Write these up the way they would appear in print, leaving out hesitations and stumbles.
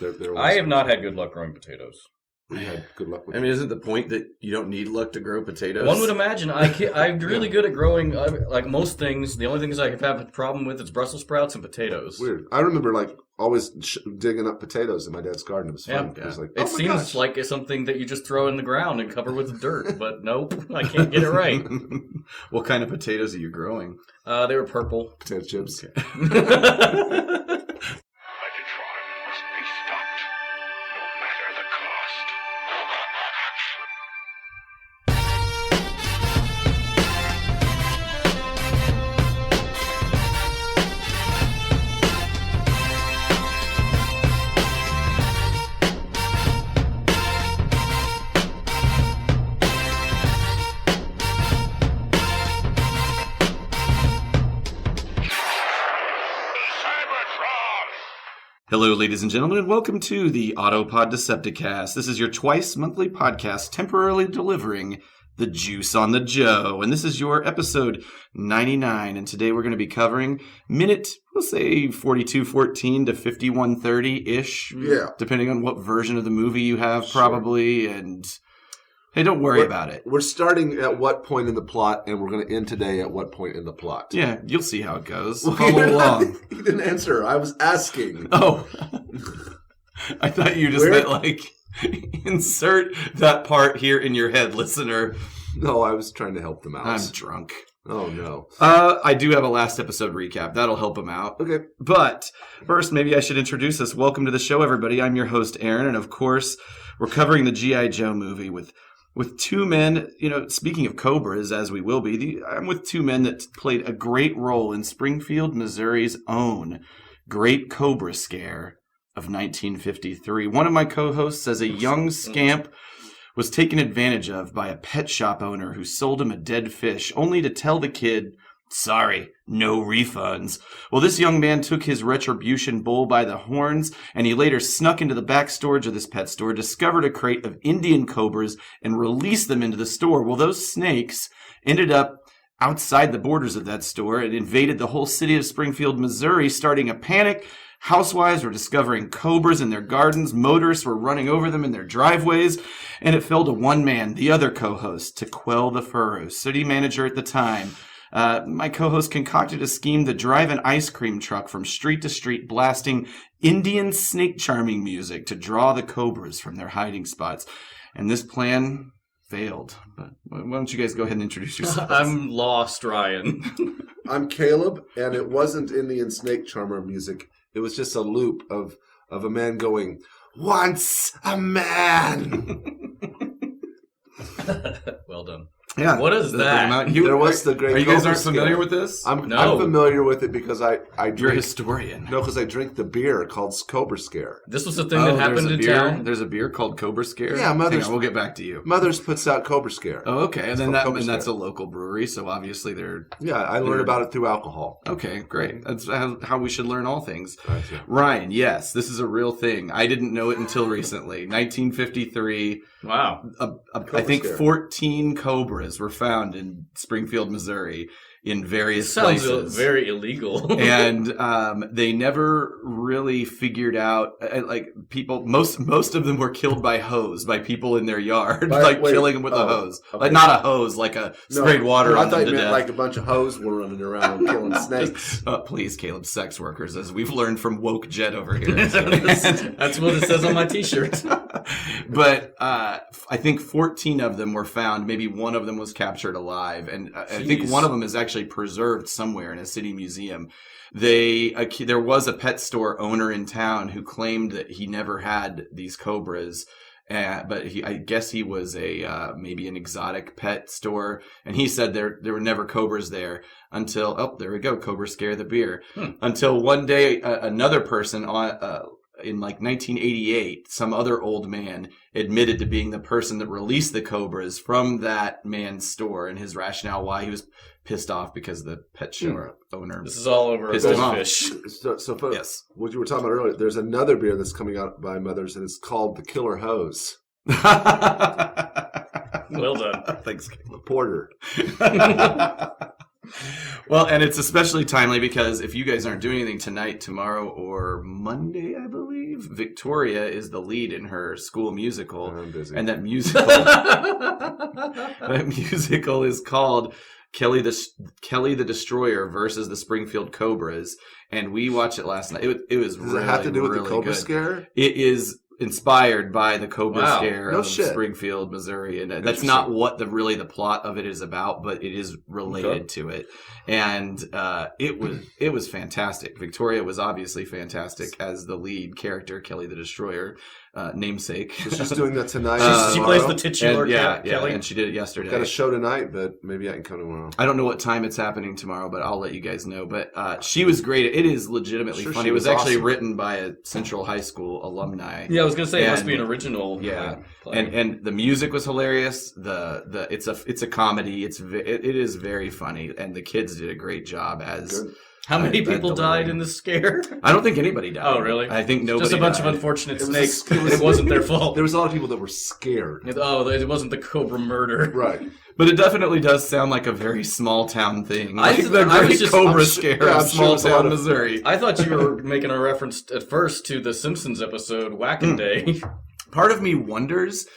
I have not had good luck growing potatoes. We had good luck with I mean, isn't the point that you don't need luck to grow potatoes? One would imagine. I'm really good at growing, like most things. The only things I have a problem with is Brussels sprouts and potatoes. Weird. I remember always digging up potatoes in my dad's garden. It was fun. Yeah. It was it seems like it's something that you just throw in the ground and cover with dirt, but nope, I can't get it right. What kind of potatoes are you growing? They were purple. Potato chips. Okay. Megatron must be stopped, no matter the cost. Hello, ladies and gentlemen, and welcome to the Autopod Decepticast. This is your twice-monthly podcast temporarily delivering the juice on the Joe. And this is your episode 99. And today we're going to be covering minute, we'll say 42:14 to 51:30-ish. Yeah. Depending on what version of the movie you have, probably. And hey, don't worry about it. We're starting at what point in the plot, and we're going to end today at what point in the plot. Yeah, you'll see how it goes. Follow along. You didn't answer. I was asking. Oh. I thought you just meant insert that part here in your head, listener. No, I was trying to help them out. I'm drunk. Oh, no. I do have a last episode recap. That'll help them out. Okay. But first, maybe I should introduce us. Welcome to the show, everybody. I'm your host, Aaron, and of course, we're covering the G.I. Joe movie with two men, speaking of cobras, as we will be, I'm with two men that played a great role in Springfield, Missouri's own Great Cobra-Scare of 1953. One of my co-hosts, as a young scamp, was taken advantage of by a pet shop owner who sold him a dead fish, only to tell the kid, "Sorry, no refunds." Well, this young man took his retribution bull by the horns, and he later snuck into the back storage of this pet store, discovered a crate of Indian cobras, and released them into the store. Well, those snakes ended up outside the borders of that store and invaded the whole city of Springfield, Missouri, starting a panic. Housewives were discovering cobras in their gardens. Motorists were running over them in their driveways. And it fell to one man, the other co-host, to quell the furrow. City manager at the time, my co-host concocted a scheme to drive an ice cream truck from street to street, blasting Indian snake charming music to draw the cobras from their hiding spots. And this plan failed. But why don't you guys go ahead and introduce yourselves? I'm lost, Ryan. I'm Caleb, and it wasn't Indian snake charmer music. It was just a loop of a man going, "Once a man." Well done. Yeah. What is that? There was the Great You guys aren't Cobra-Scare. familiar with this? I'm No. familiar with it because I drink. You're a historian. No, because I drink the beer called Cobra-Scare. This was the thing that happened in town. There's a beer called Cobra-Scare? Yeah, Hang on, we'll get back to you. Mother's puts out Cobra-Scare. Oh, okay. And then called that's a Cobra-Scare. local brewery, so obviously they're... Yeah, I learned about it through alcohol. Okay, great. That's how we should learn all things. Right, yeah. Ryan, yes, this is a real thing. I didn't know it until recently. 1953. Wow. I think Scare. 14 cobras were found in Springfield, Missouri, in various Sounds places. very illegal. And they never really figured out, people, most of them were killed by hose, by people in their yard, killing them with a hose. Okay. Like, not a hose, like sprayed water I on thought them you to meant death. like a bunch of hoes were running around killing snakes. Please, Caleb, sex workers, as we've learned from Woke Jet over here. That's what it says on my t-shirt. But I think 14 of them were found. Maybe one of them was captured alive. And I think one of them is actually preserved somewhere in a city museum. There was a pet store owner in town who claimed that he never had these cobras. But I guess he was maybe an exotic pet store, and he said there were never cobras there until there we go, Cobra-Scare the beer. Until one day another person in like 1988, some other old man admitted to being the person that released the cobras from that man's store, and his rationale why he was pissed off because the pet store owner. This is all over a Pissed him off. fish. So folks, Yes. what you were talking about earlier, there's another beer that's coming out by Mother's, and it's called the Killer Hose. Well done. Thanks, Caleb. Porter. Well, and it's especially timely because if you guys aren't doing anything tonight, tomorrow, or Monday, I believe, Victoria is the lead in her school musical. I'm busy. And that musical is called Kelly the Destroyer versus the Springfield Cobras. And we watched it last night. It was Does it have to do with the really Cobra good. Scare? It is inspired by the Cobra-Scare No of shit. Springfield, Missouri, and that's not what the plot of it is about, but it is related to it. And it was fantastic. Victoria was obviously fantastic as the lead character, Kelly the Destroyer, namesake. So she's doing that tonight. She plays the titular Kelly, Kelly. and she did it yesterday. Got a show tonight, but maybe I can come tomorrow. I don't know what time it's happening tomorrow, but I'll let you guys know. But she was great. It is legitimately Sure, funny. she It was was actually awesome. written by a Central High School alumni. Yeah, I was gonna say it must And- be an original. Yeah, play. and the music was hilarious. It's a comedy. It is very funny, and the kids did a great job as. Good. How many that people died delivery. in the scare? I don't think anybody died. Oh, really? I think nobody. Just a bunch died. of unfortunate It was snakes. a- It wasn't their fault. There was a lot of people that were scared. It wasn't the Cobra murder. Right. But it definitely does sound like a very small town thing. I Like the was Great just- Cobra-Scare yeah, of I'm sure small it's a lot town of- Missouri. I thought you were making a reference at first to the Simpsons episode Whacking Day. Part of me wonders,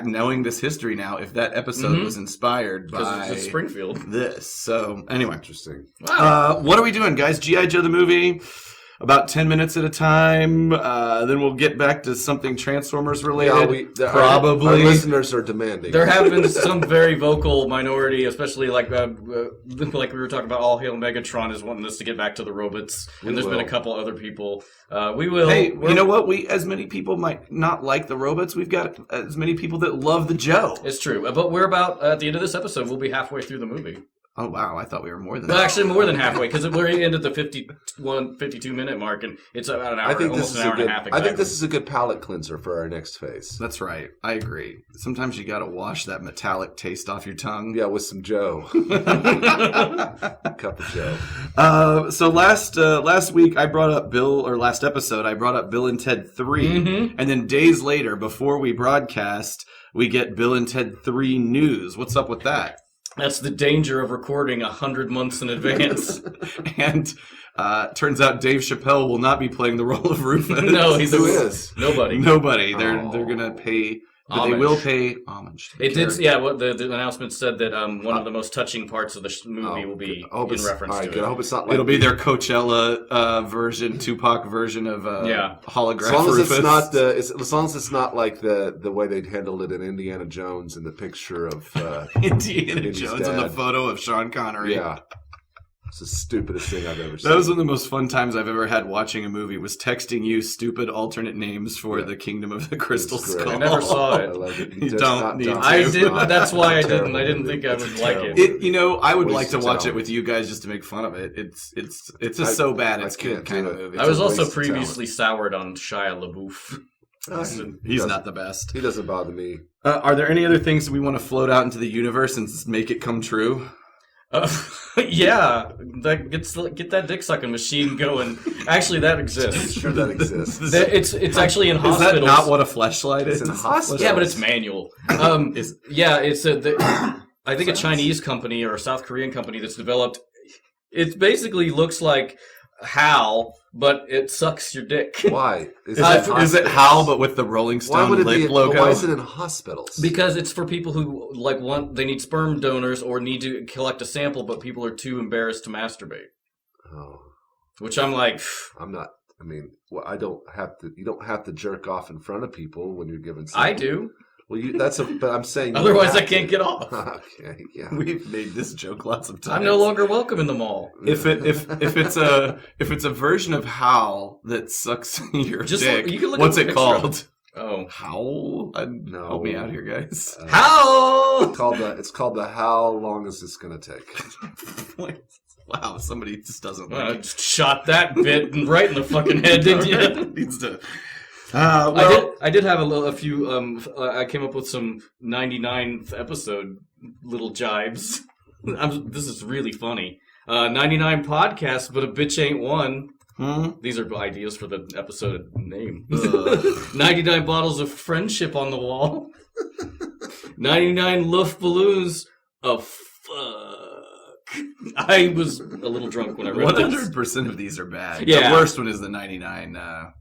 knowing this history now, if that episode was inspired Because by it's Springfield. this. So anyway, Interesting. Wow. what are we doing, guys? G.I. Joe the movie, about 10 minutes at a time. Then we'll get back to something Transformers related. Probably. Our listeners are demanding. There have been some very vocal minority, especially like we were talking about. All Hayl Megatron is wanting us to get back to the robots, and there's been a couple other people. We will. Hey, you know what? As many people might not like the robots, we've got as many people that love the Joe. It's true, but we're about at the end of this episode. We'll be halfway through the movie. Oh, wow. I thought we were more than Well, that. actually, more than halfway, because we're at the 52-minute mark, and it's about an hour, I think this almost is an hour a good. and a half. I Exactly. think this is a good palate cleanser for our next phase. That's right. I agree. Sometimes you got to wash that metallic taste off your tongue. Yeah, with some Joe. Cup of Joe. So last week I brought up last episode I brought up Bill and Ted 3, and then days later, before we broadcast, we get Bill and Ted 3 news. What's up with that? That's the danger of recording 100 months in advance. And turns out Dave Chappelle will not be playing the role of Rufus. No, he's Who is? Nobody. Nobody. They're Oh. gonna pay, but Homage. they will pay homage. To the It did, character. yeah. What the announcement said that one of the most touching parts of the movie will be I hope in it's, reference all right, to good. I it. hope it's not like It'll be their Coachella version, Tupac version of holograph As long as Rufus. it's not as long as it's not like the way they'd handled it in Indiana Jones in the picture of Indiana Indy's Jones and the dad. photo of Sean Connery. Yeah. It's the stupidest thing I've ever seen. That was one of the most fun times I've ever had watching a movie, was texting you stupid alternate names for the Kingdom of the Crystal It's great. Skull. I never saw I it. love it. You Just don't not need done. to. I It's did. not- That's why I it's didn't. I terrible didn't think I movie. would It's like terrible. it. I would Waste like to of watch it talent. with you guys just to make fun of it. It's just I- so bad I it's can't good kind do of it. movie. I was a also waste of previously soured on Shia LaBeouf. He's doesn't- not the best. He doesn't bother me. Are there any other things that we want to float out into the universe and make it come true? Yeah, get that dick sucking machine going. Actually, that exists. Sure, that exists. It's actually in Is hospitals. that not what a fleshlight is? It's in hospitals. Yeah, but it's manual. Yeah, it's I think a Chinese company or a South Korean company that's developed. It basically looks like Hal, but it sucks your dick. Why? Is Is it Hal but with the Rolling Why Stone would it lip be? logo? Why is it in hospitals? Because it's for people who they need sperm donors or need to collect a sample, but people are too embarrassed to masturbate. Oh, Which I'm like, I'm not. I mean, well, I don't have to. You don't have to jerk off in front of people when you're given. I something. do. Well, that's a. But I'm saying. you Otherwise, have I can't to. get off. Okay. Yeah. We've made this joke lots of times. I'm no longer welcome in the mall. If it's a version of Hal that sucks your Just dick, look- you can look what's up a it picture of called? Oh, Howl? No. Help me out here, guys. how? It's called the how long is this gonna take? Wow, somebody just doesn't I like it. just shot that bit right in the fucking head, didn't you? Needs to. I did have a few. I came up with some 99th episode little jibes. This is really funny. 99 podcasts, but a bitch ain't one. These are ideas for the episode name. 99 bottles of friendship on the wall. 99 Luft balloons of fuck. I was a little drunk when I read this. 100% of these are bad. Yeah. The worst one is the 99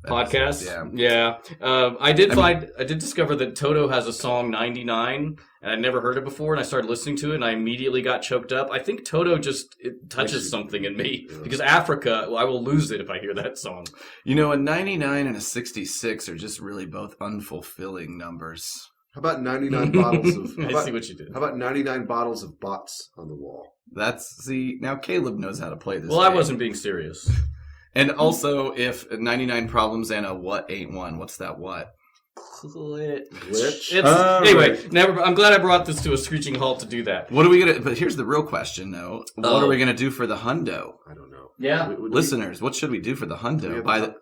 Podcast? Yeah. I did discover that Toto has a song 99, and I'd never heard it before, and I started listening to it, and I immediately got choked up. I think Toto it touches something in me. Because Africa, I will lose it if I hear that song. You know, a 99 and a 66 are just really both unfulfilling numbers. How about 99 bottles of... I see what you did. How about 99 bottles of bots on the wall? Now Caleb knows how to play this Well, game. I wasn't being serious. And also, if 99 problems and a what ain't one, what's that what? Glitch? Anyway, I'm glad I brought this to a screeching halt to do that. What are we gonna? But here's the real question, though. What are we gonna do for the hundo? I don't know. Yeah. Listeners, what should we do for the hundo?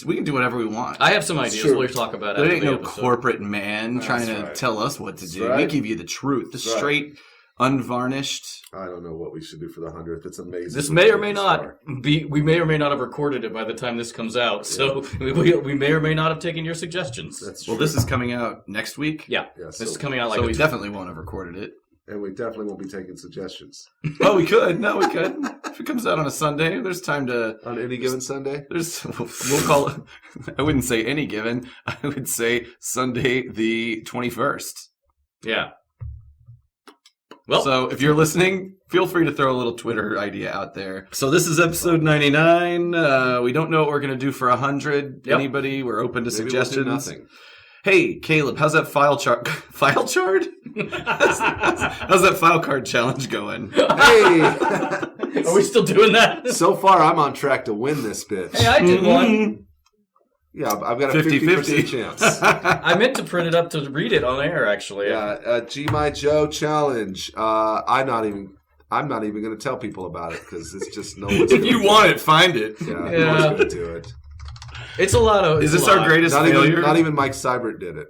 We can do whatever we want. I have some ideas Sure. we'll talk about There after ain't the no episode. corporate man trying to right. tell us what to do. right. We give you the truth, the That's right. straight, unvarnished. I don't know what we should do for the 100th. It's amazing. This may or may not be. We may or may not have recorded it by the time this comes out. So we may or may not have taken your suggestions. That's true. Well, this is coming out next week. Yeah, Yeah, this so- is coming out like So we definitely won't have recorded it. And we definitely won't be taking suggestions. Oh, we could. No, we could. If it comes out on a Sunday, there's time to. On any given Sunday? We'll call it. I wouldn't say any given. I would say Sunday the 21st. Yeah. Well, So if you're listening, feel free to throw a little Twitter idea out there. So this is episode 99. We don't know what we're going to do for 100. Yep. Anybody? We're open to Maybe suggestions. we'll do nothing. Hey, Caleb, how's that file chart? File chart? How's that file card challenge going? Hey! are we still doing that? So far, I'm on track to win this bitch. Hey, I did one. Yeah, I've got a 50% chance. I meant to print it up to read it on air. Actually, Yeah, G My Joe challenge. I'm not even going to tell people about it because it's just no one's. If you want it, find it. Yeah, no Yeah. one's going to do it. It's a lot of. Is it's this a our lot. greatest failure? Not even Mike Seibert did it.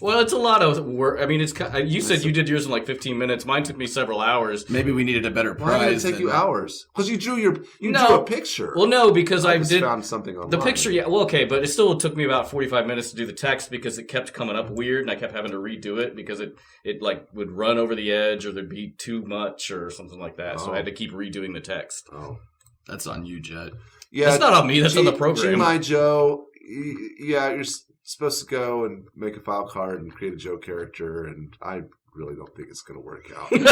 Well, it's a lot of work. I mean, you said you did yours in like 15 minutes. Mine took me several hours. Maybe we needed a better prize. Why did it take than you that. hours? Because you drew No. a picture. Well, no, because I just did found something online. the picture. Yeah, well, okay, but it still took me about 45 minutes to do the text because it kept coming up weird, and I kept having to redo it because it like would run over the edge or there'd be too much or something like that. So I had to keep redoing the text. Oh, That's on you, Jet. yeah. That's not on me. That's on the program. G My Joe. Yeah, you're supposed to go and make a file card and create a Joe character, and I really don't think it's going to work out. But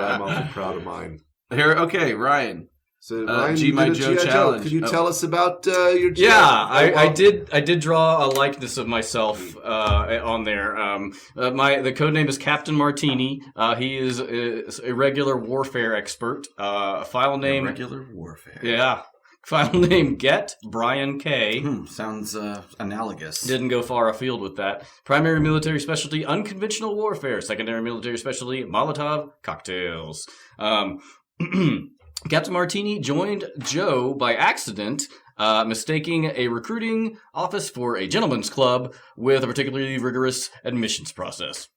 I'm awfully proud of mine. Here, okay, Ryan. So, Ryan, G you My did a Joe G.I. challenge. Could you Oh. tell us about your G.I. Yeah, well, I did draw a likeness of myself on there. The code name is Captain Martini. He is a irregular warfare expert. File name. Regular warfare. Yeah. File name Get Brian K. Sounds analogous. Didn't go far afield with that. Primary military specialty, unconventional warfare. Secondary military specialty, Molotov cocktails. Captain Martini joined Joe by accident, mistaking a recruiting office for a gentleman's club with a particularly rigorous admissions process.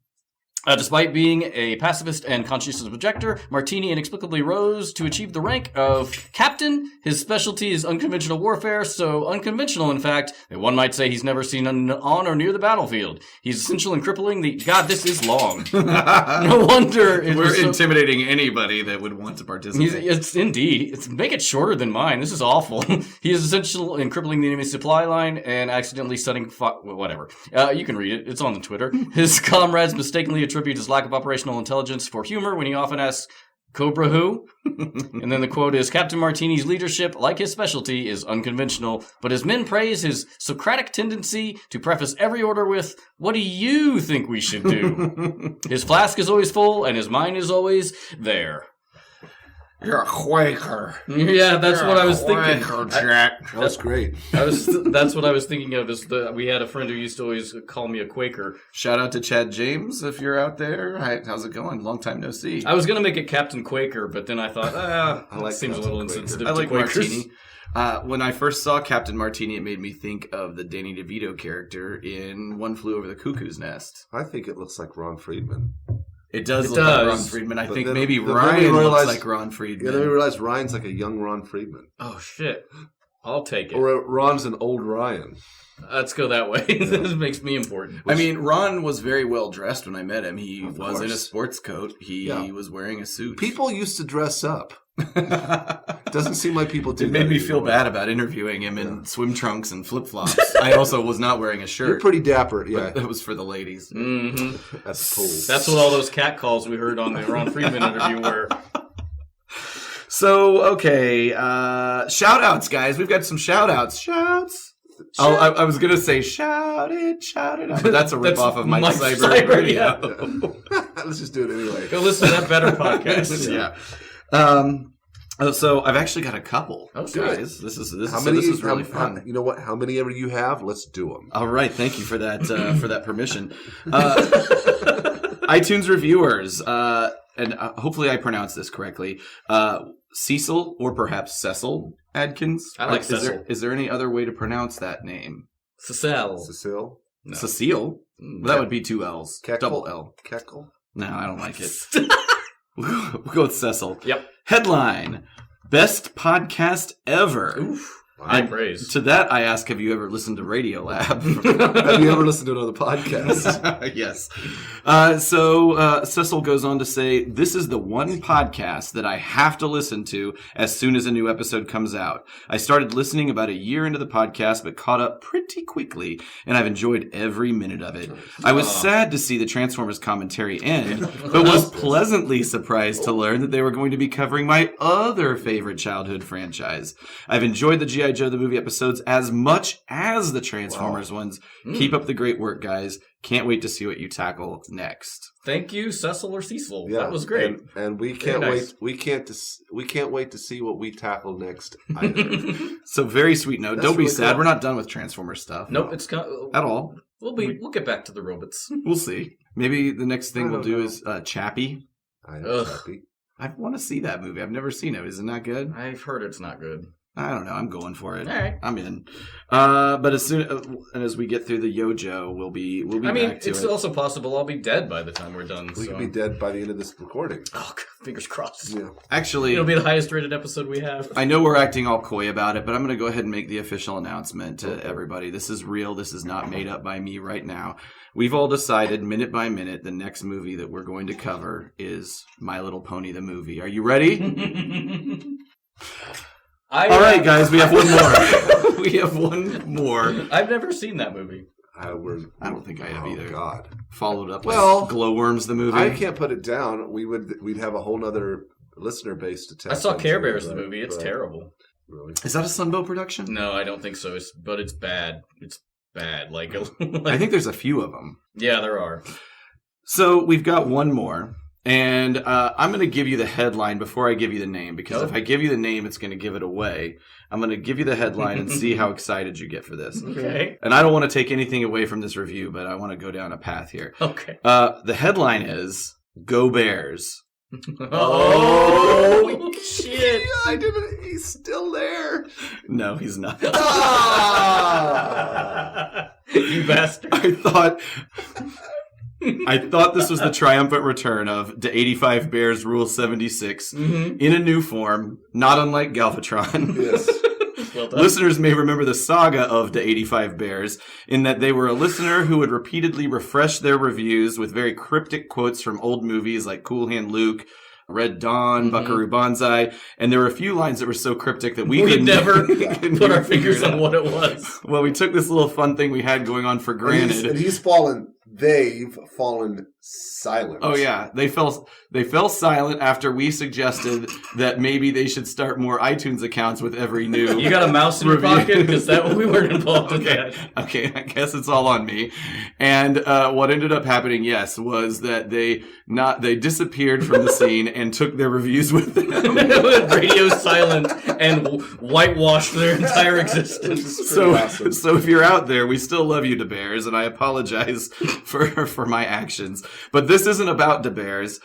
Despite being a pacifist and conscientious objector, Martini inexplicably rose to achieve the rank of captain. His specialty is unconventional warfare, so unconventional, in fact, that one might say he's never seen on or near the battlefield. He's essential in crippling the... God, this is long. No wonder... We're intimidating anybody that would want to participate. It's indeed. Make it shorter than mine. This is awful. He is essential in crippling the enemy supply line and accidentally setting... whatever. You can read it. It's on the Twitter. His comrades mistakenly attribute his lack of operational intelligence for humor when he often asks, Cobra who? And then the quote is, Captain Martini's leadership, like his specialty, is unconventional, but his men praise his Socratic tendency to preface every order with, what do you think we should do? His flask is always full, and his mind is always there. You're a Quaker. Yeah, that's what I was thinking. Jack. That's great. That's what I was thinking of. We had a friend who used to always call me a Quaker. Shout out to Chad James if you're out there. Hi, how's it going? Long time no see. I was gonna make it Captain Quaker, but then I thought, I like seems a Captain little Quaker. insensitive I to like Quakers. Martini. When I first saw Captain Martini, it made me think of the Danny DeVito character in One Flew Over the Cuckoo's Nest. I think it looks like Ron Friedman. It does It look like does. Ron Friedman. I But think then- maybe then we Ryan looks realized- like Ron Friedman. Yeah, then we realized Ryan's like a young Ron Friedman. Oh shit! I'll take it. Or Ron's an old Ryan. Let's go that way. This makes me important. I mean, Ron was very well dressed when I met him. He Of was in a course. sports coat. He was wearing a suit. People used to dress up. Doesn't seem like people do It that made me feel anymore. bad about interviewing him in swim trunks and flip-flops. I also was not wearing a shirt. You're pretty dapper, yeah. But that was for the ladies. Mm-hmm. That's cool. That's what all those cat calls we heard on the Ron Friedman interview were. So, okay. Shout-outs, guys. We've got some shout-outs. Shouts. I was going to say, shout it out. But that's a ripoff of Mike Cyber Radio. Yeah. Let's just do it anyway. Go listen to that better podcast. Yeah. So I've actually got a couple. Oh, guys. This is really fun. You know what? How many ever you have, let's do them. All right. Thank you for that permission. iTunes reviewers, and hopefully I pronounced this correctly. Cecil, or perhaps Cecil Adkins. I like Cecil. Is there any other way to pronounce that name? Cecil. Cecile? No. Cecile? That would be 2 L's. Keckle? Double L. Keckle? No, I don't like it. We'll go with Cecil. Yep. Headline: Best podcast ever. Oof. High praise. To that, I ask, have you ever listened to Radiolab? Have you ever listened to another podcast? Yes. So Cecil goes on to say, this is the one podcast that I have to listen to as soon as a new episode comes out. I started listening about a year into the podcast, but caught up pretty quickly, and I've enjoyed every minute of it. I was sad to see the Transformers commentary end, but was pleasantly surprised to learn that they were going to be covering my other favorite childhood franchise. I've enjoyed the G.I. Joe the movie episodes as much as the Transformers ones. Keep up the great work, guys. Can't wait to see what you tackle next. Thank you, Cecil or Cecil. Yeah, That was great. And we can't nice. wait. We can't wait to see what we tackle next either. So very sweet note. That's Don't be really sad. cool. We're not done with Transformer stuff. Nope, it's got At all. We'll get back to the robots. We'll see. Maybe the next thing I we'll don't do know. is Chappie. I am Ugh. happy. I want to see that movie. I've never seen it. Isn't that good? I've heard it's not good. I don't know. I'm going for it. All right. I'm in. But as soon as we get through the Yojo, we'll be I mean, back to it's it. also possible I'll be dead by the time we're done. We so. could be dead by the end of this recording. Oh, fingers crossed. Yeah. Actually, It'll be the highest rated episode we have. I know we're acting all coy about it, but I'm going to go ahead and make the official announcement to everybody. This is real. This is not made up by me right now. We've all decided, minute by minute, the next movie that we're going to cover is My Little Pony the movie. Are you ready? All right, guys, we have one more. We have one more. I've never seen that movie. I don't think I have either. God. Followed up Well, with Glowworms the movie. I can't put it down. We'd have a whole nother listener base to tap I saw into, Care Bears the but- movie. It's but- terrible. Really? Is that a Sunbow production? No, I don't think so. But it's bad. It's bad. Like I think there's a few of them. yeah, there are. So we've got one more. And I'm going to give you the headline before I give you the name, because if I give you the name, it's going to give it away. I'm going to give you the headline and see how excited you get for this. Okay. And I don't want to take anything away from this review, but I want to go down a path here. Okay. The headline is Go Bears. Oh, shit. I didn't. He's still there. No, he's not. You bastard. I thought this was the triumphant return of the 85 Bears Rule 76 in a new form, not unlike Galvatron. Yes. Well done. Listeners may remember the saga of the 85 Bears in that they were a listener who would repeatedly refresh their reviews with very cryptic quotes from old movies like Cool Hand Luke, Red Dawn, Buckaroo Banzai, and there were a few lines that were so cryptic that we could never put our fingers on what it was. Well, we took this little fun thing we had going on for granted. And he's fallen. They've fallen silent. Oh yeah, they fell silent after we suggested that maybe they should start more iTunes accounts with every new. You got a mouse in your pocket? Because we weren't involved in that. Okay, I guess it's all on me. And what ended up happening, yes, was that they disappeared from the scene and took their reviews with them. Radio silent and whitewashed their entire existence. So awesome. so if you're out there, we still love you, DeBears, and I apologize for my actions. But this isn't about DeBears.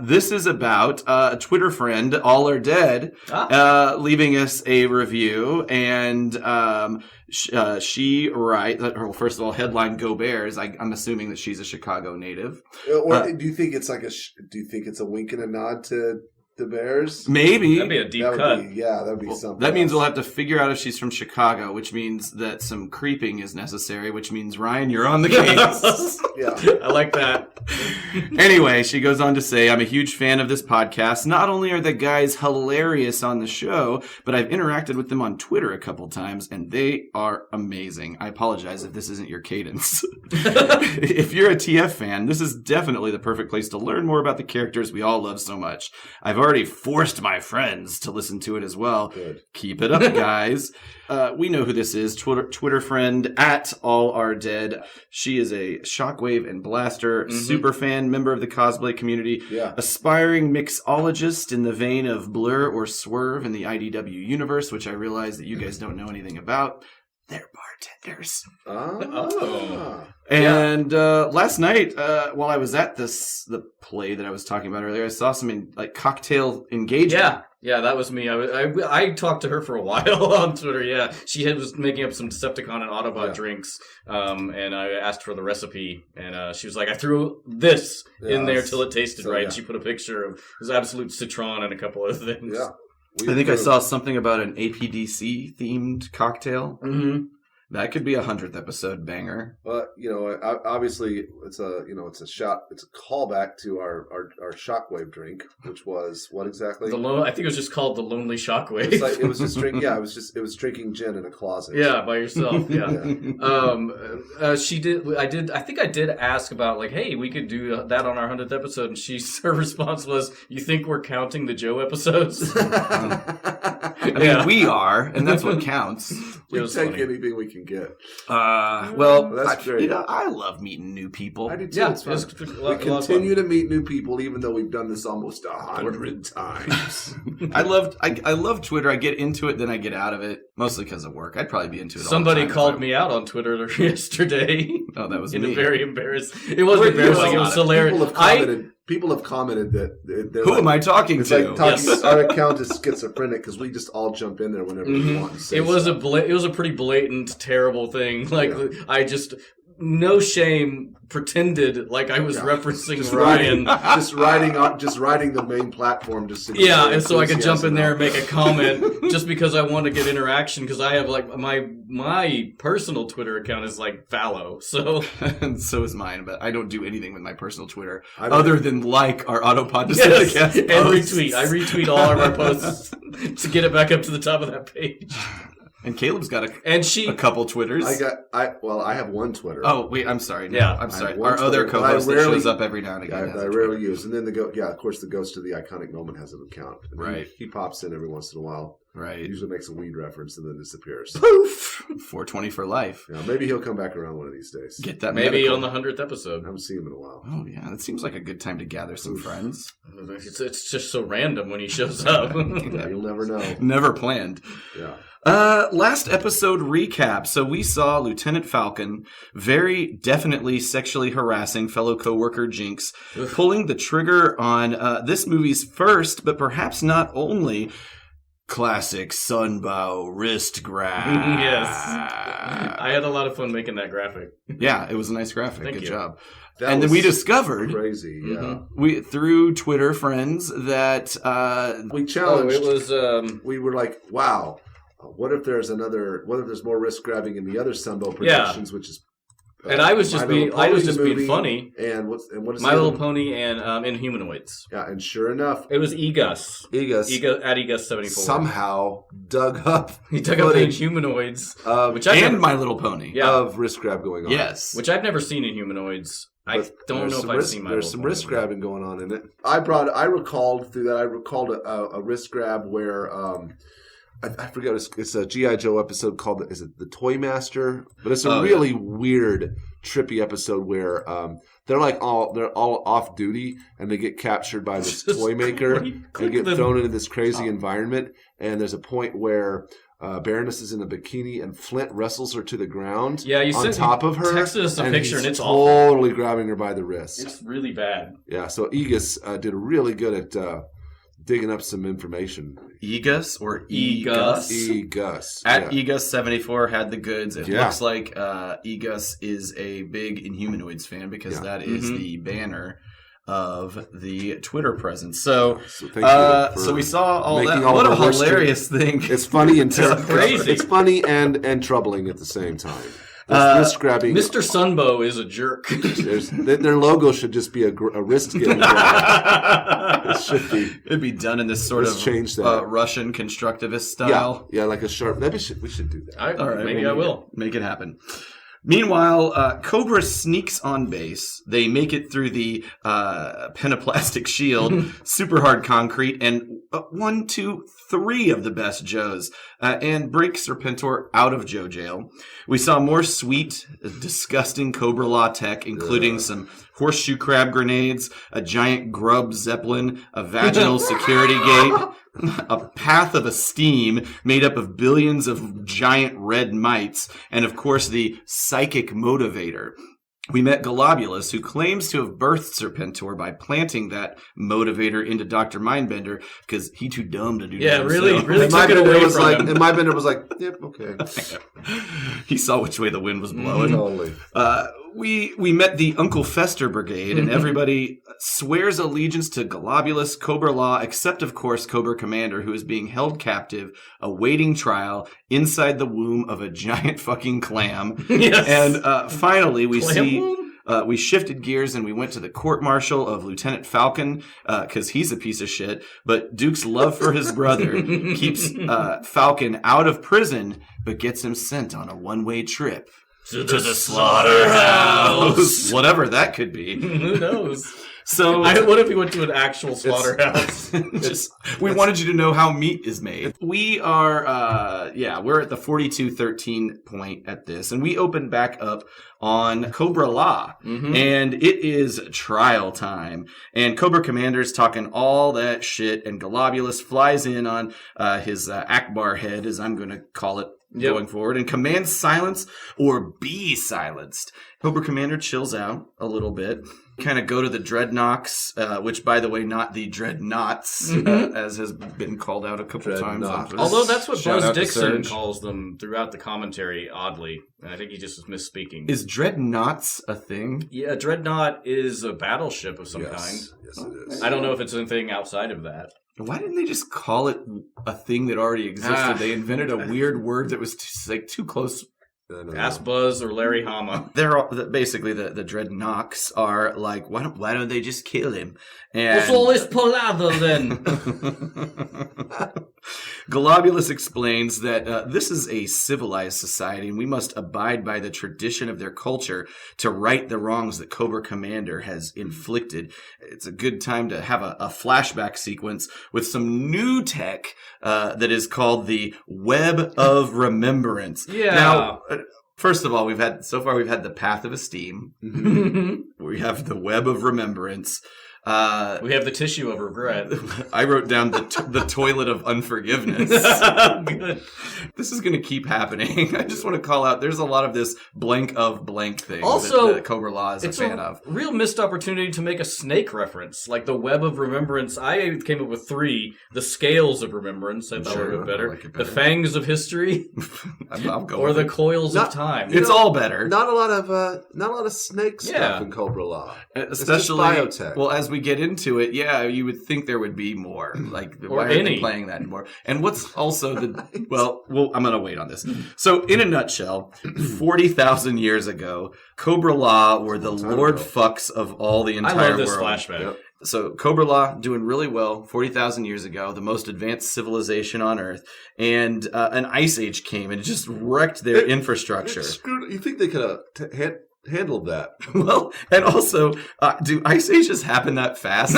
This is about a Twitter friend, All Are Dead, leaving us a review, and she writes. Well, first of all, headline "Go Bears." I'm assuming that she's a Chicago native. Or do you think it's like do you think it's a wink and a nod to the Bears. Maybe. That'd be a deep That cut. would be, that'd be something. That means else. we'll have to figure out if she's from Chicago, which means that some creeping is necessary, which means, Ryan, you're on the case. Yeah. I like that. Anyway, she goes on to say, I'm a huge fan of this podcast. Not only are the guys hilarious on the show, but I've interacted with them on Twitter a couple times, and they are amazing. I apologize if this isn't your cadence. If you're a TF fan, this is definitely the perfect place to learn more about the characters we all love so much. I've already forced my friends to listen to it as well. Good. Keep it up, guys. We know who this is. Twitter friend at All Are Dead. She is a Shockwave and Blaster super fan, member of the cosplay community, aspiring mixologist in the vein of Blur or Swerve in the IDW universe, which I realize that you guys don't know anything about. They're bartenders. Oh. And last night, while I was at the play that I was talking about earlier, I saw some cocktail engagement. Yeah, that was me. I talked to her for a while on Twitter. Yeah, she was making up some Decepticon and Autobot drinks, and I asked for the recipe, and she was like, "I threw this in there till it tasted right." And she put a picture of this absolute citron and a couple of things. Yeah. I think I saw something about an APDC themed cocktail. Mm-hmm. That could be a 100th episode banger. But obviously, it's a callback to our Shockwave drink, which was what exactly? I think it was just called the Lonely Shockwave. It was just drink. Yeah, it was drinking gin in a closet. Yeah, by yourself. Yeah. She did. I think I did ask about hey, we could do that on our 100th episode, and her response was, "You think we're counting the Joe episodes?" I mean, we are, and that's what counts. We take anything we can get. That's great. I love meeting new people. I do too. Yeah, it's fun. We continue to meet new people, even though we've done this almost 100 times. I love Twitter. I get into it, then I get out of it, mostly because of work. I'd probably be into it. Somebody all the time called me out on Twitter yesterday. Oh, that was in me. a very embarrassing. It wasn't embarrassing. It was hilarious. People have commented that they're who am I talking it's to? Like talking, our account is schizophrenic because we just all jump in there whenever we want to say it was stuff. it was a pretty blatant, terrible thing. I just no shame pretended like I was referencing Ryan. Just riding the main platform. And so I could jump in there and make a comment just because I want to get interaction because I have my personal Twitter account is fallow. So and so is mine, but I don't do anything with my personal Twitter other than our Autopod Decepticast and retweet. I retweet all of our posts to get it back up to the top of that page. And Caleb's got a couple Twitters. I have one Twitter. Oh wait, I'm sorry. No, Yeah, I'm sorry. Our other co-host that shows up every now and again. I rarely use. And then of course, the Ghost of the Iconic Moment has an account. And right. He pops in every once in a while. Right. He usually makes a weed reference and then disappears. Poof! 420 for life. Yeah, maybe he'll come back around one of these days. Get that. Maybe on the 100th episode. I haven't seen him in a while. Oh yeah, that seems like a good time to gather some friends. It's just so random when he shows up. Yeah, you'll never know. Never planned. Yeah. Last episode recap. So we saw Lieutenant Falcon very definitely sexually harassing fellow coworker Jinx, pulling the trigger on this movie's first, but perhaps not only, Classic Sunbow Wrist-Grabs. Yes. I had a lot of fun making that graphic. Yeah, it was a nice graphic. Thank Good you. job. That then we discovered crazy, we through Twitter friends that we challenged. It was we were like, wow. What if there's more risk grabbing in the other Sunbow productions, which is and I was just being funny. And what is My Little Pony and Inhumanoids. Yeah, and sure enough, it was Egus at Egus74 somehow dug up. He dug up the Inhumanoids, which and My Little Pony of risk grab going on. Yes, which I've never seen Inhumanoids. I don't know if I've seen my. There's some wrist grabbing going on in it. I recalled a wrist grab where. I forget. It's a G.I. Joe episode called is it the Toy Master? But it's a really weird, trippy episode where they're all off duty and they get captured by this toy maker. They get thrown into this crazy environment, and there's a point where Baroness is in a bikini and Flint wrestles her to the ground. Yeah, on top of her. Texted us a picture and it's totally grabbing her by the wrist. It's really bad. Yeah, so Aegis did really good at digging up some information. Egus or Egus? Egus. At Egus74 had the goods. It looks like Egus is a big Inhumanoids fan because that is the banner. of the Twitter presence. So thank you so we saw all making that. all What of a our worst hilarious thing. It's funny and crazy. It's funny and troubling at the same time. Wrist grabbing. Mr. Sunbow is a jerk. Their logo should just be a wrist getting grab. It should be. It'd be done in this sort change of that. Russian constructivist style. Yeah, like a sharp. Maybe we should do that. All right, maybe I will. Make it happen. Meanwhile, Cobra sneaks on base. They make it through the penoplastic shield, super hard concrete, and 1, 2, 3 of the best Joes, and break Serpentor out of Joe jail. We saw more sweet, disgusting Cobra-La tech, including some horseshoe crab grenades, a giant grub zeppelin, a vaginal security gate, a path of a steam made up of billions of giant red mites, and of course the psychic motivator. We met Globulus, who claims to have birthed Serpentor by planting that motivator into Dr. Mindbender because he too dumb to do that. Yeah, really And took it away from him. And Mindbender was like, yep, okay. He saw which way the wind was blowing. Totally. We met the Uncle Fester Brigade, and everybody swears allegiance to Globulus, Cobra-La, except, of course, Cobra Commander, who is being held captive, awaiting trial inside the womb of a giant fucking clam. Yes. And finally, we Clam see... womb? We shifted gears and we went to the court-martial of Lieutenant Falcon, because he's a piece of shit. But Duke's love for his brother keeps Falcon out of prison, but gets him sent on a one-way trip. To the slaughterhouse. Whatever that could be. Who knows? So, What if we went to an actual slaughterhouse? we wanted you to know how meat is made. We are, we're at the 42-13 point at this, and we open back up on Cobra-La, and it is trial time. And Cobra Commander's talking all that shit, and Globulus flies in on his Akbar head, as I'm going to call it, going forward, and commands silence or be silenced. Cobra Commander chills out a little bit, kind of go to the dreadnoughts, which, by the way, not the dreadnoughts, as has been called out a couple times. Although that's what Shout Buzz out to Dixon Surge. calls them throughout the commentary, oddly. And I think he just was misspeaking. Is dreadnoughts a thing? Yeah, Dreadnought is a battleship of some kind. Yes, it is. I don't know if it's anything outside of that. Why didn't they just call it a thing that already existed? They invented a weird word that was too close. Ask Buzz or Larry Hama. They're all, basically the dreadnoughts are like, why don't they just kill him? And What's all this palaver then? Globulus explains that this is a civilized society and we must abide by the tradition of their culture to right the wrongs that Cobra Commander has inflicted. It's a good time to have a flashback sequence with some new tech that is called the Web of Remembrance. Yeah. Now, first of all, we've had the Path of Esteem. We have the Web of Remembrance. We have the tissue of regret. I wrote down the toilet of unforgiveness. Good. This is going to keep happening. I just want to call out, there's a lot of this blank of blank thing Also, that Cobra-La is a fan of. Real missed opportunity to make a snake reference, like the Web of Remembrance. I came up with 3. The Scales of Remembrance, I thought would be better. like it better. The Fangs of History, I'll go or with the it. Coils of Time. It's all better. Not a lot of snake stuff in Cobra-La. Especially, it's just biotech. well, as we get into it, you would think there would be more. Like, why are they playing that anymore? And what's also I'm going to wait on this. So, in a nutshell, 40,000 years ago, Cobra-La were the Lord fucks of all the entire world. I love this flashback. Yep. So Cobra-La doing really well 40,000 years ago, the most advanced civilization on Earth, and an ice age came and just wrecked their infrastructure. You think they could have handled that? Well, and also, do ice ages happen that fast?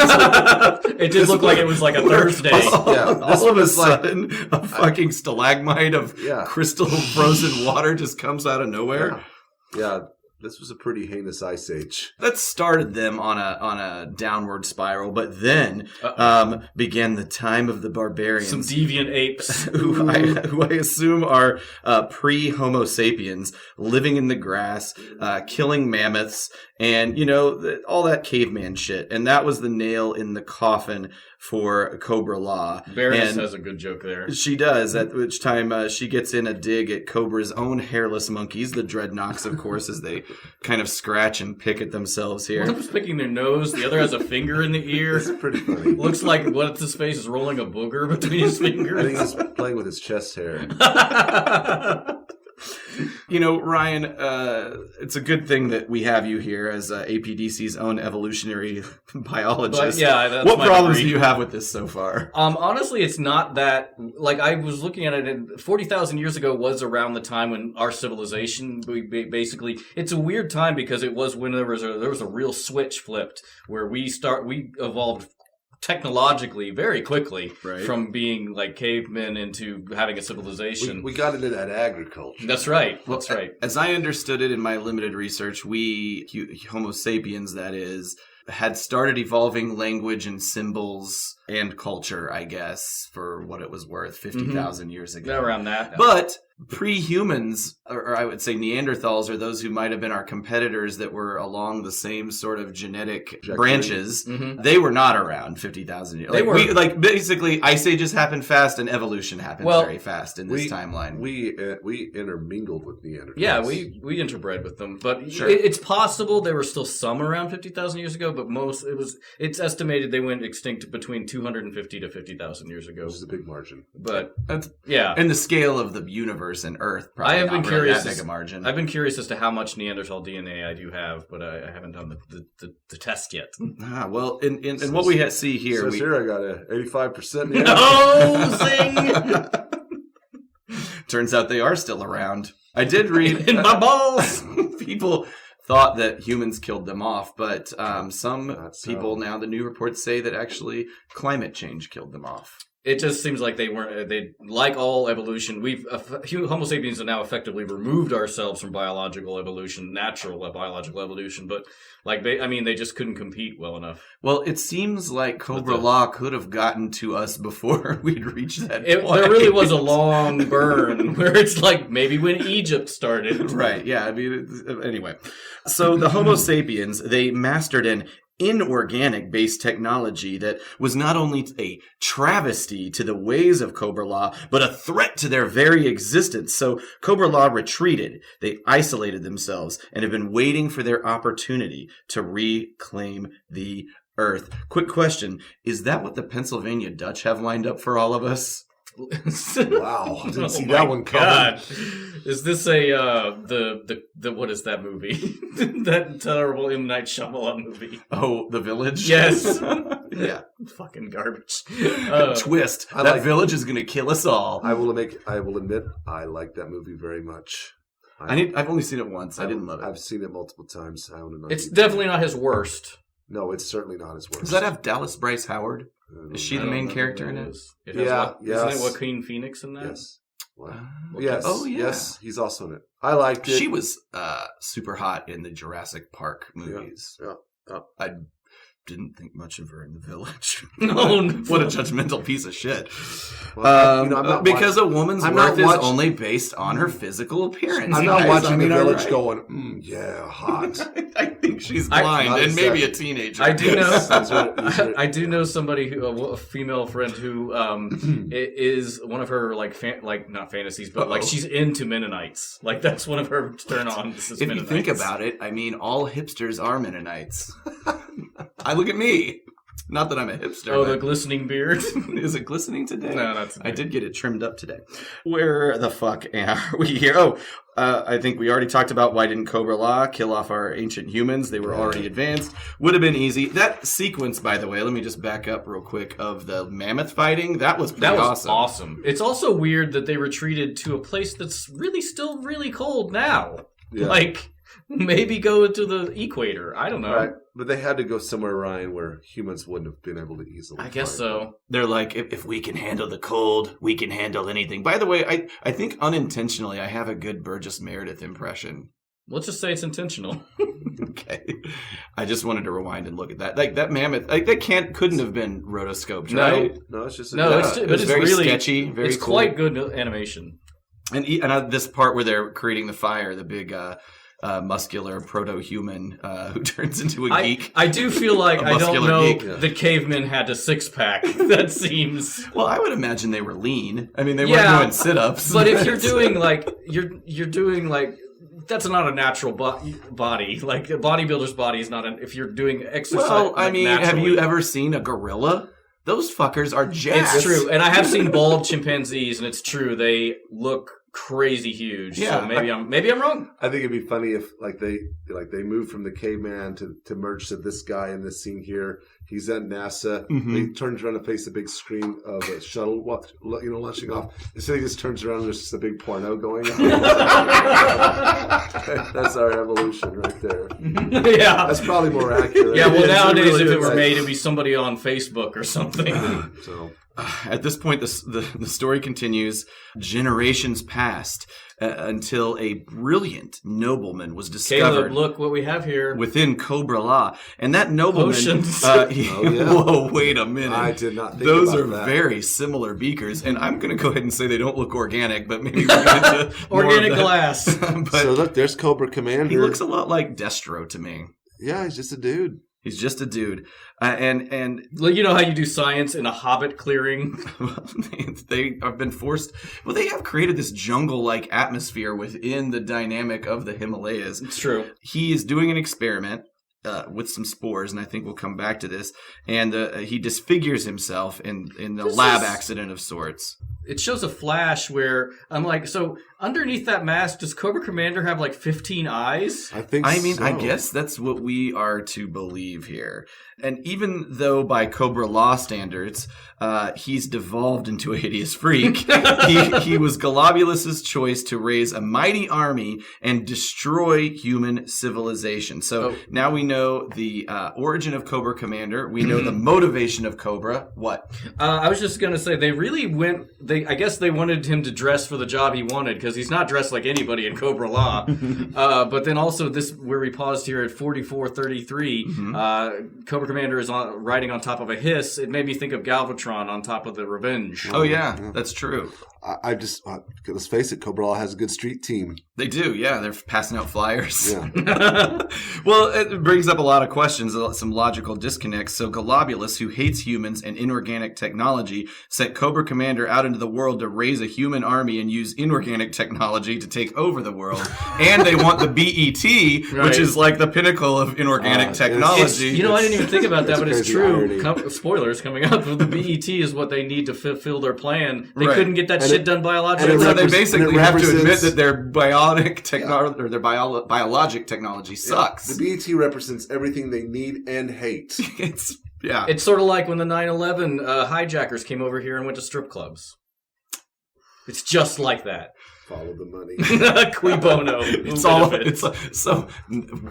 It did look like it was like a Thursday. All of a sudden, a fucking stalagmite of crystal frozen water just comes out of nowhere. Yeah. This was a pretty heinous ice age. That started them on a downward spiral, but then began the time of the barbarians. Some deviant apes. who I assume are pre-Homo sapiens, living in the grass, killing mammoths, and, all that caveman shit. And that was the nail in the coffin for Cobra-La. Baroness has a good joke there. She does, at which time she gets in a dig at Cobra's own hairless monkeys, the Dreadnoks, of course, as they kind of scratch and pick at themselves here. One of them's picking their nose, the other has a finger in the ear. It's pretty funny. Looks like what's his face is rolling a booger between his fingers. I think he's playing with his chest hair. You know, Ryan, it's a good thing that we have you here as APDC's own evolutionary biologist. But, yeah, that's what my problems degree. do you have with this so far? Honestly, it's not that. Like, I was looking at it, and 40,000 years ago was around the time when our civilization, basically, it's a weird time because it was when there was a real switch flipped where we evolved technologically very quickly from being like cavemen into having a civilization. We got into that agriculture. That's right. That's right. As I understood it in my limited research, we, Homo sapiens, that is, had started evolving language and symbols and culture, I guess, for what it was worth 50,000 years ago. Around that. But pre-humans, or I would say Neanderthals, or those who might have been our competitors that were along the same sort of genetic branches, they were not around 50,000 years. Basically, Ice Ages happened fast and evolution happened very fast in this timeline. We intermingled with Neanderthals. Yeah, we interbred with them, but it's possible there were still some around 50,000 years ago, but it's estimated they went extinct between 250 to 50,000 years ago. Which is a big margin. But and the scale of the universe and Earth, probably I have been curious. That big a margin. I've been curious as to how much Neanderthal DNA I do have, but I haven't done the test yet. Well, in what we see here, here I got a 85%. No, zing! Turns out they are still around. I did read in my balls. People thought that humans killed them off, but some people now, the new reports say that actually climate change killed them off. It just seems like they weren't. They, like all evolution, Homo sapiens have now effectively removed ourselves from biological evolution, natural biological evolution. But they just couldn't compete well enough. Well, it seems like Cobra-La could have gotten to us before we'd reached that point. There really was a long burn where it's like maybe when Egypt started. Right. Yeah. I mean, anyway. So the Homo sapiens, they mastered an inorganic-based technology that was not only a travesty to the ways of Cobra-La, but a threat to their very existence. So Cobra-La retreated. They isolated themselves and have been waiting for their opportunity to reclaim the Earth. Quick question. Is that what the Pennsylvania Dutch have lined up for all of us? Wow, I didn't see that one coming. God. Is this the what is that movie? That terrible M. Night Shyamalan movie. Oh, The Village? Yes. Yeah. Fucking garbage. Twist. That village is going to kill us all. I will admit, I like that movie very much. I've only seen it once. I didn't love it. I've seen it multiple times. It's definitely not his worst. No, it's certainly not his worst. Does that have Dallas Bryce Howard? Is she the main character in it? Isn't it Joaquin Phoenix in that? Yes. Wow. Yes. Oh, yeah. Yes, he's also in it. I liked it. She was super hot in the Jurassic Park movies. Yeah. I didn't think much of her in The Village. No. What a judgmental piece of shit. Well, because a woman's worth is only based on her physical appearance. I'm not watching The Village going, yeah, hot. I think she's blind and maybe a teenager. I do know. I do know somebody a female friend who is one of her not fantasies, but she's into Mennonites. Like that's one of her turn-ons. If you think about it, I mean, all hipsters are Mennonites. I look at me. Not that I'm a hipster. Oh, the glistening beard. Is it glistening today? No, not today. I did get it trimmed up today. Where the fuck are we here? Oh, I think we already talked about why didn't Cobra-La kill off our ancient humans? They were already advanced. Would have been easy. That sequence, by the way, let me just back up real quick, of the mammoth fighting, that was pretty awesome. It's also weird that they retreated to a place that's really still really cold now. Yeah. Maybe go to the equator. I don't know. Right. But they had to go somewhere, Ryan, where humans wouldn't have been able to easily I guess so. Them. They're like, if we can handle the cold, we can handle anything. By the way, I think unintentionally I have a good Burgess Meredith impression. Let's just say it's intentional. Okay. I just wanted to rewind and look at that. That mammoth, that couldn't have been rotoscoped, right? No, it's just... it's very really sketchy, very It's cool. Quite good animation. And this part where they're creating the fire, the big... muscular proto-human who turns into a geek. I do feel like I don't know geek. the cavemen had a six-pack. That seems... Well, I would imagine they were lean. I mean, they weren't doing sit-ups. But if you're doing like... You're doing like... That's not a natural body. Like, a bodybuilder's body is not an... If you're doing exercise... Well, I mean, naturally. have you ever seen a gorilla? Those fuckers are jacked. It's true. And I have seen bald chimpanzees, and it's true. They look crazy huge. Yeah. So maybe I'm wrong. I think it'd be funny if they moved from the caveman to merge to this guy in this scene here. He's at NASA. He turns around and faces a big screen of a shuttle, launching off. Instead, he just turns around and there's just a big porno going on. That's our evolution right there. Yeah. That's probably more accurate. Yeah, well, It nowadays, really if it is. were made, it'd be somebody on Facebook or something. So At this point, the story continues. Generations passed until a brilliant nobleman was discovered. Caleb, look what we have here. Within Cobra-La. And that nobleman... Potions. Whoa, wait a minute. I did not think Those about are that. very similar beakers. And I'm going to go ahead and say they don't look organic, but maybe we'll get into Organic more of glass. that. So look, there's Cobra Commander. He looks a lot like Destro to me. Yeah, he's just a dude. He's just a dude. And Well, you know how you do science in a hobbit clearing? they have been forced... Well, they have created this jungle-like atmosphere within the dynamic of the Himalayas. It's true. He is doing an experiment with some spores, and I think we'll come back to this. And he disfigures himself in the lab accident of sorts. It shows a flash where I'm like, so underneath that mask, does Cobra Commander have like 15 eyes? I think so. I guess that's what we are to believe here. And even though by Cobra-La standards, he's devolved into a hideous freak, he was Golobulus's choice to raise a mighty army and destroy human civilization. So now we know the origin of Cobra Commander. We know the motivation of Cobra. What? I was just going to say, they really went... I guess they wanted him to dress for the job he wanted, because he's not dressed like anybody in Cobra-La. But then also this, where we paused here at 44:33, Cobra Commander is riding on top of a hiss. It made me think of Galvatron on top of the Revenge. Oh, yeah, that's true. I just let's face it, Cobra-La has a good street team. They do, yeah. They're passing out flyers. Yeah. Well, it brings up a lot of questions, some logical disconnects. So Golobulus, who hates humans and inorganic technology, sent Cobra Commander out into the world to raise a human army and use inorganic technology to take over the world. And they want the BET, which is like the pinnacle of inorganic technology. I didn't even think about that, but it's true. irony. Spoilers coming up. The BET is what they need to fulfill their plan. They Right. couldn't get that shit done biologically. So they and basically it have to admit represents- that their bionic technology or their biologic technology sucks. The BET represents everything they need and hate. It's sort of like when the 9/11 hijackers came over here and went to strip clubs. It's just like that. Follow the money. Cui bono. It's so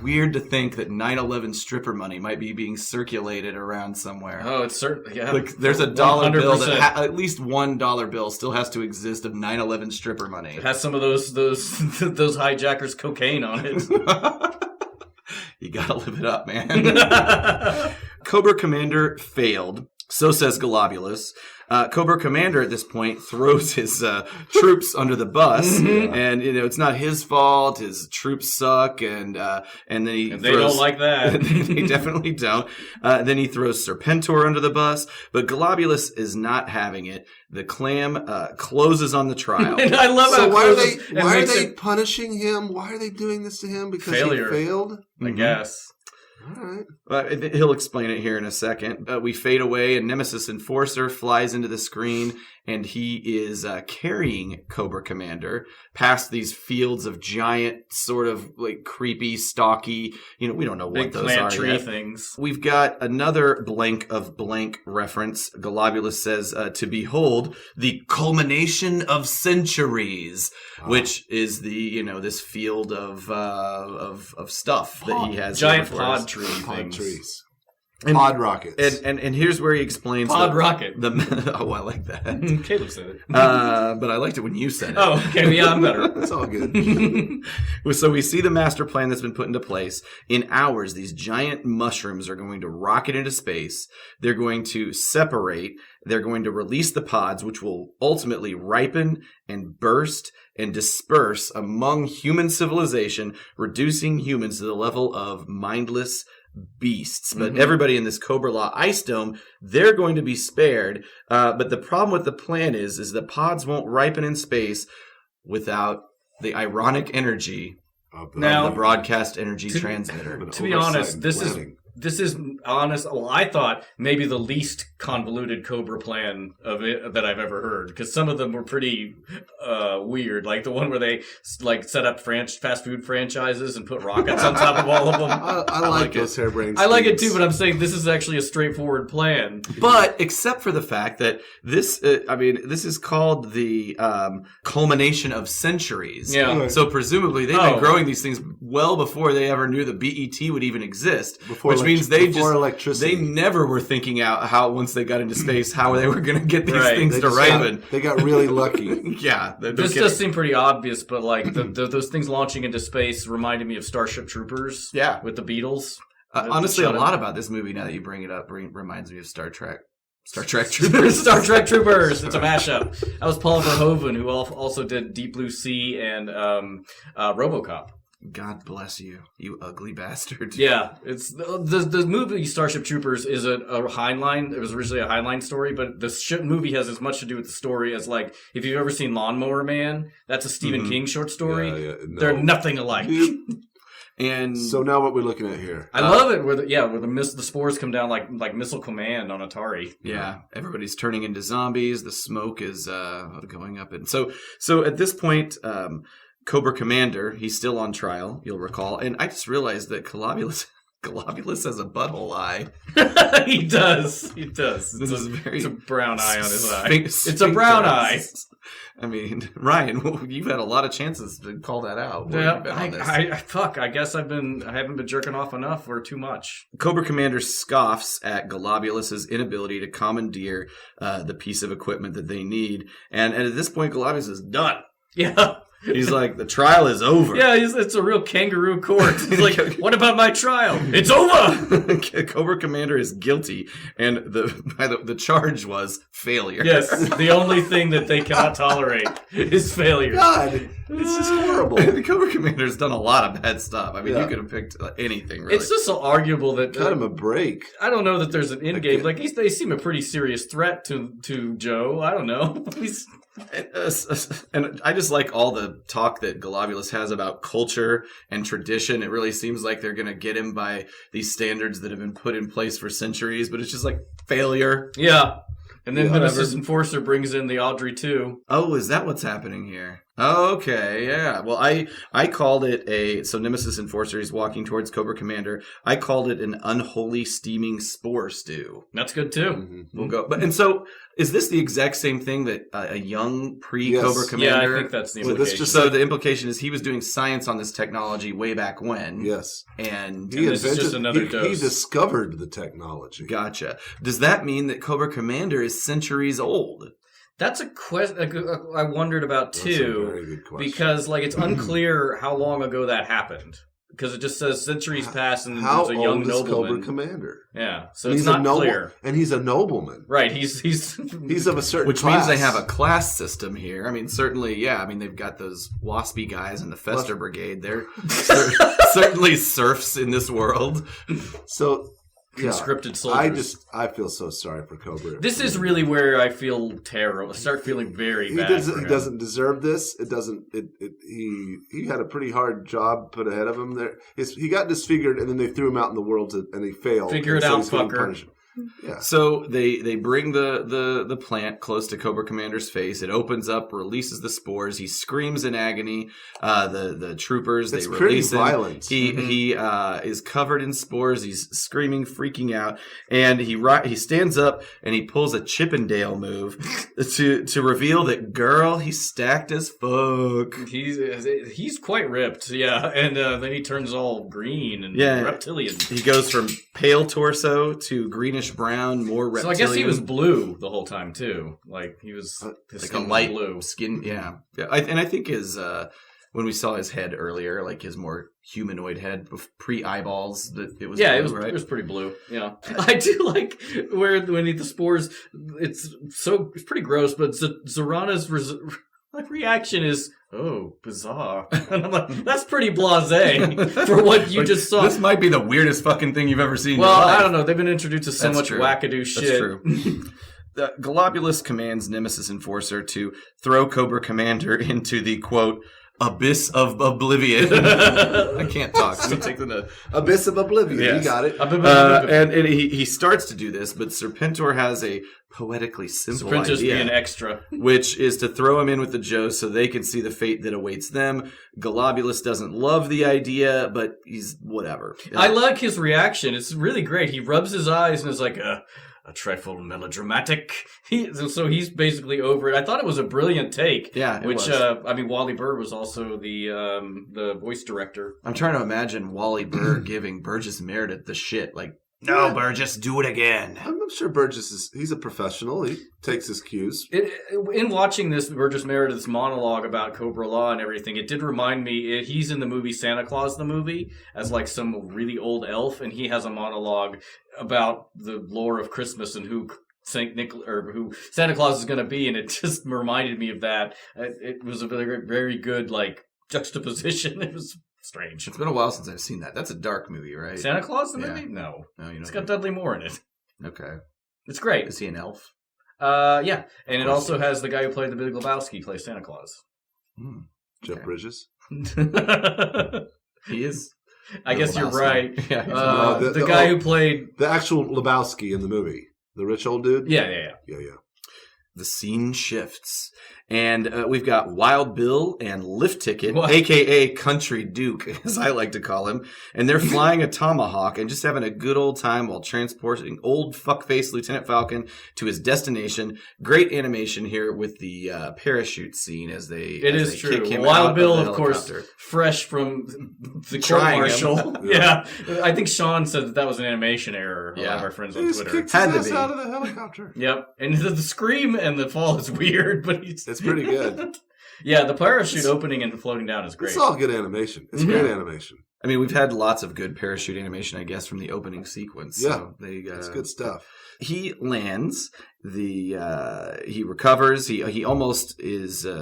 weird to think that 9/11 stripper money might be being circulated around somewhere. Oh, it's certainly, yeah. Like there's a dollar bill 100%. that at least $1 bill still has to exist of 9/11 stripper money. It has some of those hijackers' cocaine on it. You gotta live it up, man. Cobra Commander failed. So says Golobulus. Cobra Commander at this point throws his troops under the bus, and it's not his fault. His troops suck, and then they don't like that. They definitely don't. Then he throws Serpentor under the bus, but Golobulus is not having it. The clam closes on the trial. And I love how Why are it they punishing him? Why are they doing this to him? Because Failure. he failed? I guess. All right. He'll explain it here in a second. We fade away, and Nemesis Enforcer flies into the screen, and he is carrying Cobra Commander past these fields of giant, sort of like creepy, stocky, we don't know what Big those plant are tree yet. things. We've got another blank of blank reference. Golobulus says, to behold the culmination of centuries, which is the, this field of stuff that he has. Giant here before us. pod tree things. Trees. Pod rockets. And here's where he explains Pod rocket. Oh, I like that. Caleb said it. But I liked it when you said it. Oh, okay. Yeah, I'm better. It's all good. So we see the master plan that's been put into place. In hours, these giant mushrooms are going to rocket into space. They're going to separate. They're going to release the pods, which will ultimately ripen and burst and disperse among human civilization, reducing humans to the level of mindless beasts. But everybody in this Cobra-La ice dome, they're going to be spared. But the problem with the plan is the pods won't ripen in space without the ironic energy of the broadcast energy transmitter. To be honest, this is honest. Well, I thought maybe the least convoluted Cobra plan of it that I've ever heard, because some of them were pretty weird, like the one where they set up fast food franchises and put rockets on top of all of them. I like those harebrained. I like it too, but I'm saying this is actually a straightforward plan. But except for the fact that this is called the culmination of centuries. Yeah. Right. So presumably they've been growing these things well before they ever knew the BET would even exist. Which means they never were thinking out how once they got into space how they were going to get these things to ripen. They got really lucky. Yeah, this does seem pretty obvious, but like those things launching into space reminded me of Starship Troopers. Yeah, with the Beatles. Honestly, a lot about this movie, now that you bring it up, reminds me of Star Trek. Star Trek Troopers. Star Trek Troopers. It's a mashup. That was Paul Verhoeven, who also did Deep Blue Sea and RoboCop. God bless you, you ugly bastard. Yeah, it's the movie Starship Troopers is a Heinlein. It was originally a Heinlein story, but the movie has as much to do with the story as, like, if you've ever seen Lawnmower Man, that's a Stephen King short story. Yeah, no. They're nothing alike. And so now what we're looking at here. I love it where the spores come down like Missile Command on Atari. Yeah, everybody's turning into zombies. The smoke is going up, and so at this point, Cobra Commander, he's still on trial, you'll recall. And I just realized that Globulus has a butthole eye. He does. It's a brown eye on his eye. It's a brown eye. I mean, Ryan, you've had a lot of chances to call that out. Yeah, I guess I haven't been jerking off enough or too much. Cobra Commander scoffs at Globulus's inability to commandeer the piece of equipment that they need. And at this point, Globulus is done. Yeah. He's like, the trial is over. Yeah, it's a real kangaroo court. He's like, what about my trial? It's over! Cobra Commander is guilty, and the charge was failure. Yes, the only thing that they cannot tolerate is failure. God, this is horrible. The Cobra Commander's done a lot of bad stuff. I mean, you could have picked anything, really. It's just so arguable that... Cut him a break. I don't know that there's an end game. Like, they seem a pretty serious threat to Joe. I don't know. And I just like all the talk that Globulus has about culture and tradition. It really seems like they're going to get him by these standards that have been put in place for centuries, but it's just like failure. Yeah. And then Nemesis Enforcer brings in the Audrey 2. Oh, is that what's happening here? Okay, yeah. Well, I called it so Nemesis Enforcer is walking towards Cobra Commander. I called it an unholy steaming spore-stew. That's good too. Mm-hmm. We'll go. And so, is this the exact same thing that a young pre-Cobra Commander? Yeah, I think that's the implication. So the implication is he was doing science on this technology way back when. Yes. And this is just another dose. He discovered the technology. Gotcha. Does that mean that Cobra Commander is centuries old? That's a question I wondered about too. That's a very good question. Because it's unclear how long ago that happened. Because it just says centuries passed and there's a young nobleman. How old is Cobra Commander? Yeah, so it's not clear. And he's a nobleman. Right, he's of a certain Which class. means they have a class system here. I mean, certainly, yeah. I mean, they've got those waspy guys in the Fester Brigade. They're certainly serfs in this world. So... conscripted soldiers. I feel so sorry for Cobra. This is really where I feel terrible. I start feeling very bad. He doesn't deserve this. It doesn't. He had a pretty hard job put ahead of him. He got disfigured, and then they threw him out in the world, and he failed. Figure it out, fucker. Yeah. So they bring the plant close to Cobra Commander's face. It opens up, releases the spores. He screams in agony. The troopers, It's they pretty release him. violent. He is covered in spores. He's screaming, freaking out, and he stands up and he pulls a Chippendale move to reveal that he's stacked as fuck. He's quite ripped, yeah, and then he turns all green and reptilian. He goes from pale torso to greenish brown, more reptilian. So I guess he was blue the whole time too. Like he was like a light blue skin. Yeah. And I think his when we saw his head earlier, like his more humanoid head pre eyeballs, that it was blue, right? It was pretty blue. Yeah, I do like when the spores. It's pretty gross, but Zorana's reaction is, oh, bizarre. And I'm like, that's pretty blasé for what you just saw. This might be the weirdest fucking thing you've ever seen. Well, I don't know. They've been introduced to so much wackadoo shit. That's true. Globulus commands Nemesis Enforcer to throw Cobra Commander into the, quote, abyss of oblivion. I can't talk. So take the note. Abyss of oblivion. Yes. You got it. And he starts to do this, but Serpentor has a poetically simple Serpentor's idea, being extra, which is to throw him in with the Joes so they can see the fate that awaits them. Globulus doesn't love the idea, but he's whatever. I like his reaction. It's really great. He rubs his eyes and is like, a trifle melodramatic. So he's basically over it. I thought it was a brilliant take. Yeah, it was. was. Wally Burr was also the voice director. I'm trying to imagine Wally Burr giving Burgess Meredith the shit. Like, no, Burgess, do it again. I'm sure Burgess he's a professional. He takes his cues. In watching this Burgess Meredith's monologue about Cobra-La and everything, it did remind me, he's in the movie Santa Claus the movie as like some really old elf, and he has a monologue about the lore of Christmas and who who Santa Claus is going to be, and it just reminded me of that. It was a very, very good like juxtaposition. It was strange. It's been a while since I've seen that. That's a dark movie, right? Santa Claus the movie? No, it's got Dudley Moore in it. Okay, it's great. Is he an elf? Yeah, and it also has the guy who played the Big Lebowski play Santa Claus. Jeff Bridges. He is. I guess you're right. Yeah, the guy who played the actual Lebowski in the movie, the rich old dude. Yeah. The scene shifts, and we've got Wild Bill and Lift Ticket, a.k.a. Country Duke, as I like to call him, and they're flying a Tomahawk and just having a good old time while transporting old fuckface Lieutenant Falcon to his destination. Great animation here with the parachute scene as they kick him Wild out Bill, of course, fresh from the court-martial. Yeah, I think Sean said that was an animation error. A lot of our friends on Twitter had to be out of the helicopter. Yep, and the scream and the fall is weird, but it's pretty good. Yeah, the parachute opening and floating down is great. It's all good animation. It's great animation. I mean, we've had lots of good parachute animation, I guess, from the opening sequence. Yeah, so it's good stuff. He lands. He recovers. He almost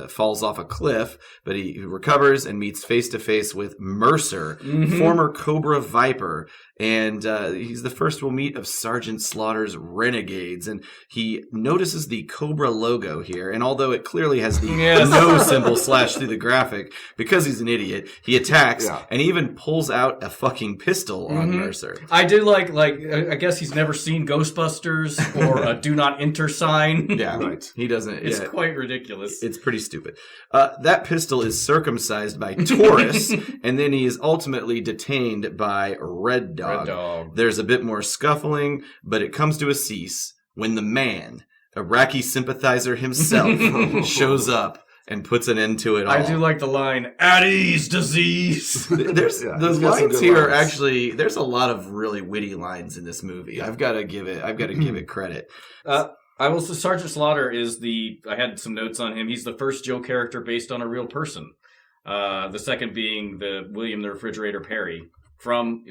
falls off a cliff, but he recovers and meets face to face with Mercer, former Cobra Viper, and he's the first we'll meet of Sergeant Slaughter's Renegades. And he notices the Cobra logo here, and although it clearly has the no symbol slashed through the graphic, because he's an idiot, he attacks and even pulls out a fucking pistol on Mercer. I do like I guess he's never seen Ghostbusters or a Do Not Enter sign. Yeah, right. He doesn't. It's quite ridiculous. It's pretty stupid. That pistol is circumcised by Taurus, and then he is ultimately detained by Red Dog. There's a bit more scuffling, but it comes to a cease when the man, Iraqi sympathizer himself, shows up and puts an end to it all. I do like the line, "At ease, disease." The lines here are actually, there's a lot of really witty lines in this movie. I've got to give it credit. I will say Sergeant Slaughter I had some notes on him. He's the first Joe character based on a real person. The second being the William the Refrigerator Perry from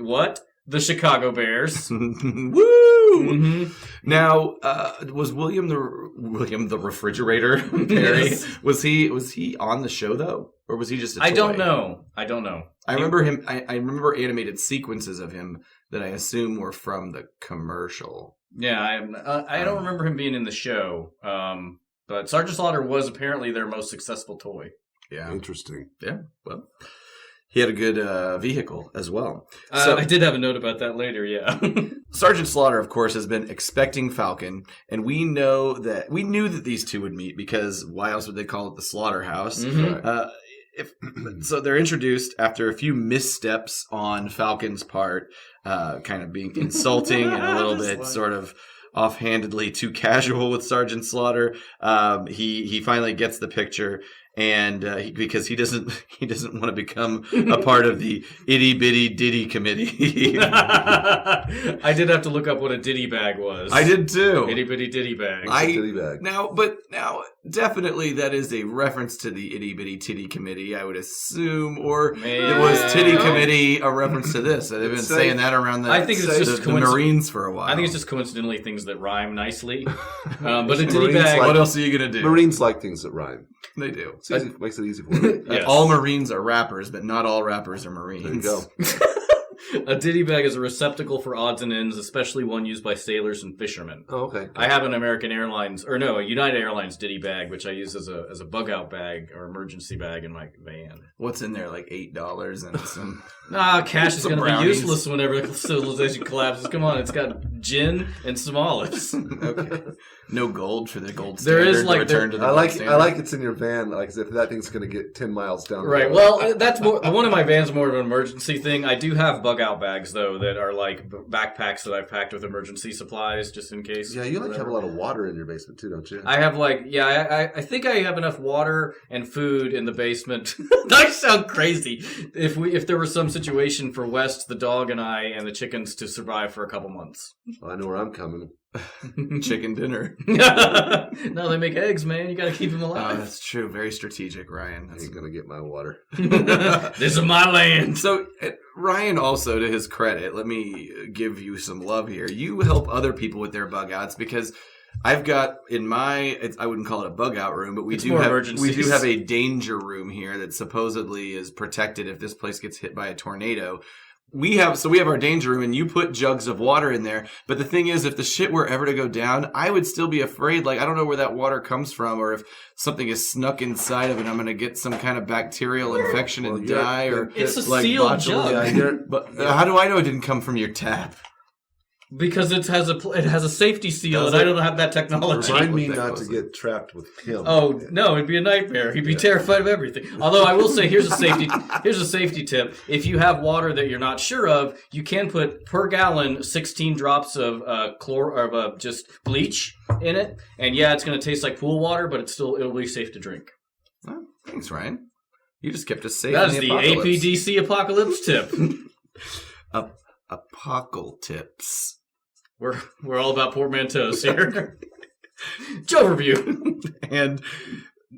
the Chicago Bears. Woo! Now, was William the Refrigerator Perry? Yes. Was he on the show though, or was he just a toy? I don't know. I remember him. I remember animated sequences of him that I assume were from the commercial. Yeah, I don't remember him being in the show. But Sergeant Slaughter was apparently their most successful toy. Yeah, interesting. Yeah, well. He had a good vehicle as well. I did have a note about that later, yeah. Sergeant Slaughter, of course, has been expecting Falcon, and we knew that these two would meet because why else would they call it the Slaughterhouse? So they're introduced after a few missteps on Falcon's part, kind of being insulting and a little bit sort of offhandedly too casual with Sergeant Slaughter. He finally gets the picture. And because he doesn't want to become a part of the itty bitty ditty committee. I did have to look up what a ditty bag was. I did too. Itty bitty ditty bag. Ditty bag. Now definitely that is a reference to the itty bitty titty committee, I would assume, or it was titty committee a reference to this. They've been saying that around the Marines for a while. I think it's just coincidentally things that rhyme nicely. But a ditty bag. What else are you gonna do? Marines like things that rhyme. They do. It's easy, makes it easy for them. Yes. All Marines are rappers, but not all rappers are Marines. There you go. A ditty bag is a receptacle for odds and ends, especially one used by sailors and fishermen. Oh, okay. I have an a United Airlines ditty bag, which I use as a bug out bag or emergency bag in my van. What's in there, like $8 and some... Cash is going to be brownies. Useless whenever civilization collapses. Come on, it's got gin and some olives. Okay. No gold for the gold standard. There is like I like it's in your van, like as if that thing's going to get 10 miles down. Right. Well, that's more. One of my vans more of an emergency thing. I do have bug out bags though that are like backpacks that I've packed with emergency supplies just in case. Yeah, you like have a lot of water in your basement too, don't you? I have I think I have enough water and food in the basement. I sound crazy. If there was some situation for West, the dog, and I, and the chickens to survive for a couple months. Well, I know where I'm coming. Chicken dinner. No, they make eggs, man. You got to keep them alive. Oh, that's true. Very strategic, Ryan. I ain't gonna get my water. This is my land. So, Ryan, also to his credit, let me give you some love here. You help other people with their bug outs because I've got in I wouldn't call it a bug out room, but we do have a danger room here that supposedly is protected if this place gets hit by a tornado. We have our danger room, and you put jugs of water in there. But the thing is, if the shit were ever to go down, I would still be afraid. Like, I don't know where that water comes from, or if something is snuck inside of it, I'm going to get some kind of bacterial infection and die. Or it's a sealed jug. Yeah, but how do I know it didn't come from your tap? Because it has a safety seal, and I don't have that technology. Remind me not to get trapped with him. Oh no, it'd be a nightmare. He'd be terrified of everything. Although I will say, here's a safety tip: if you have water that you're not sure of, you can put per gallon 16 drops of just bleach in it, and yeah, it's going to taste like pool water, but it'll be safe to drink. Oh, thanks, Ryan. You just kept us safe. That is the APDC apocalypse tip. Apocalypse. We're all about portmanteaus here. Mow-verview. And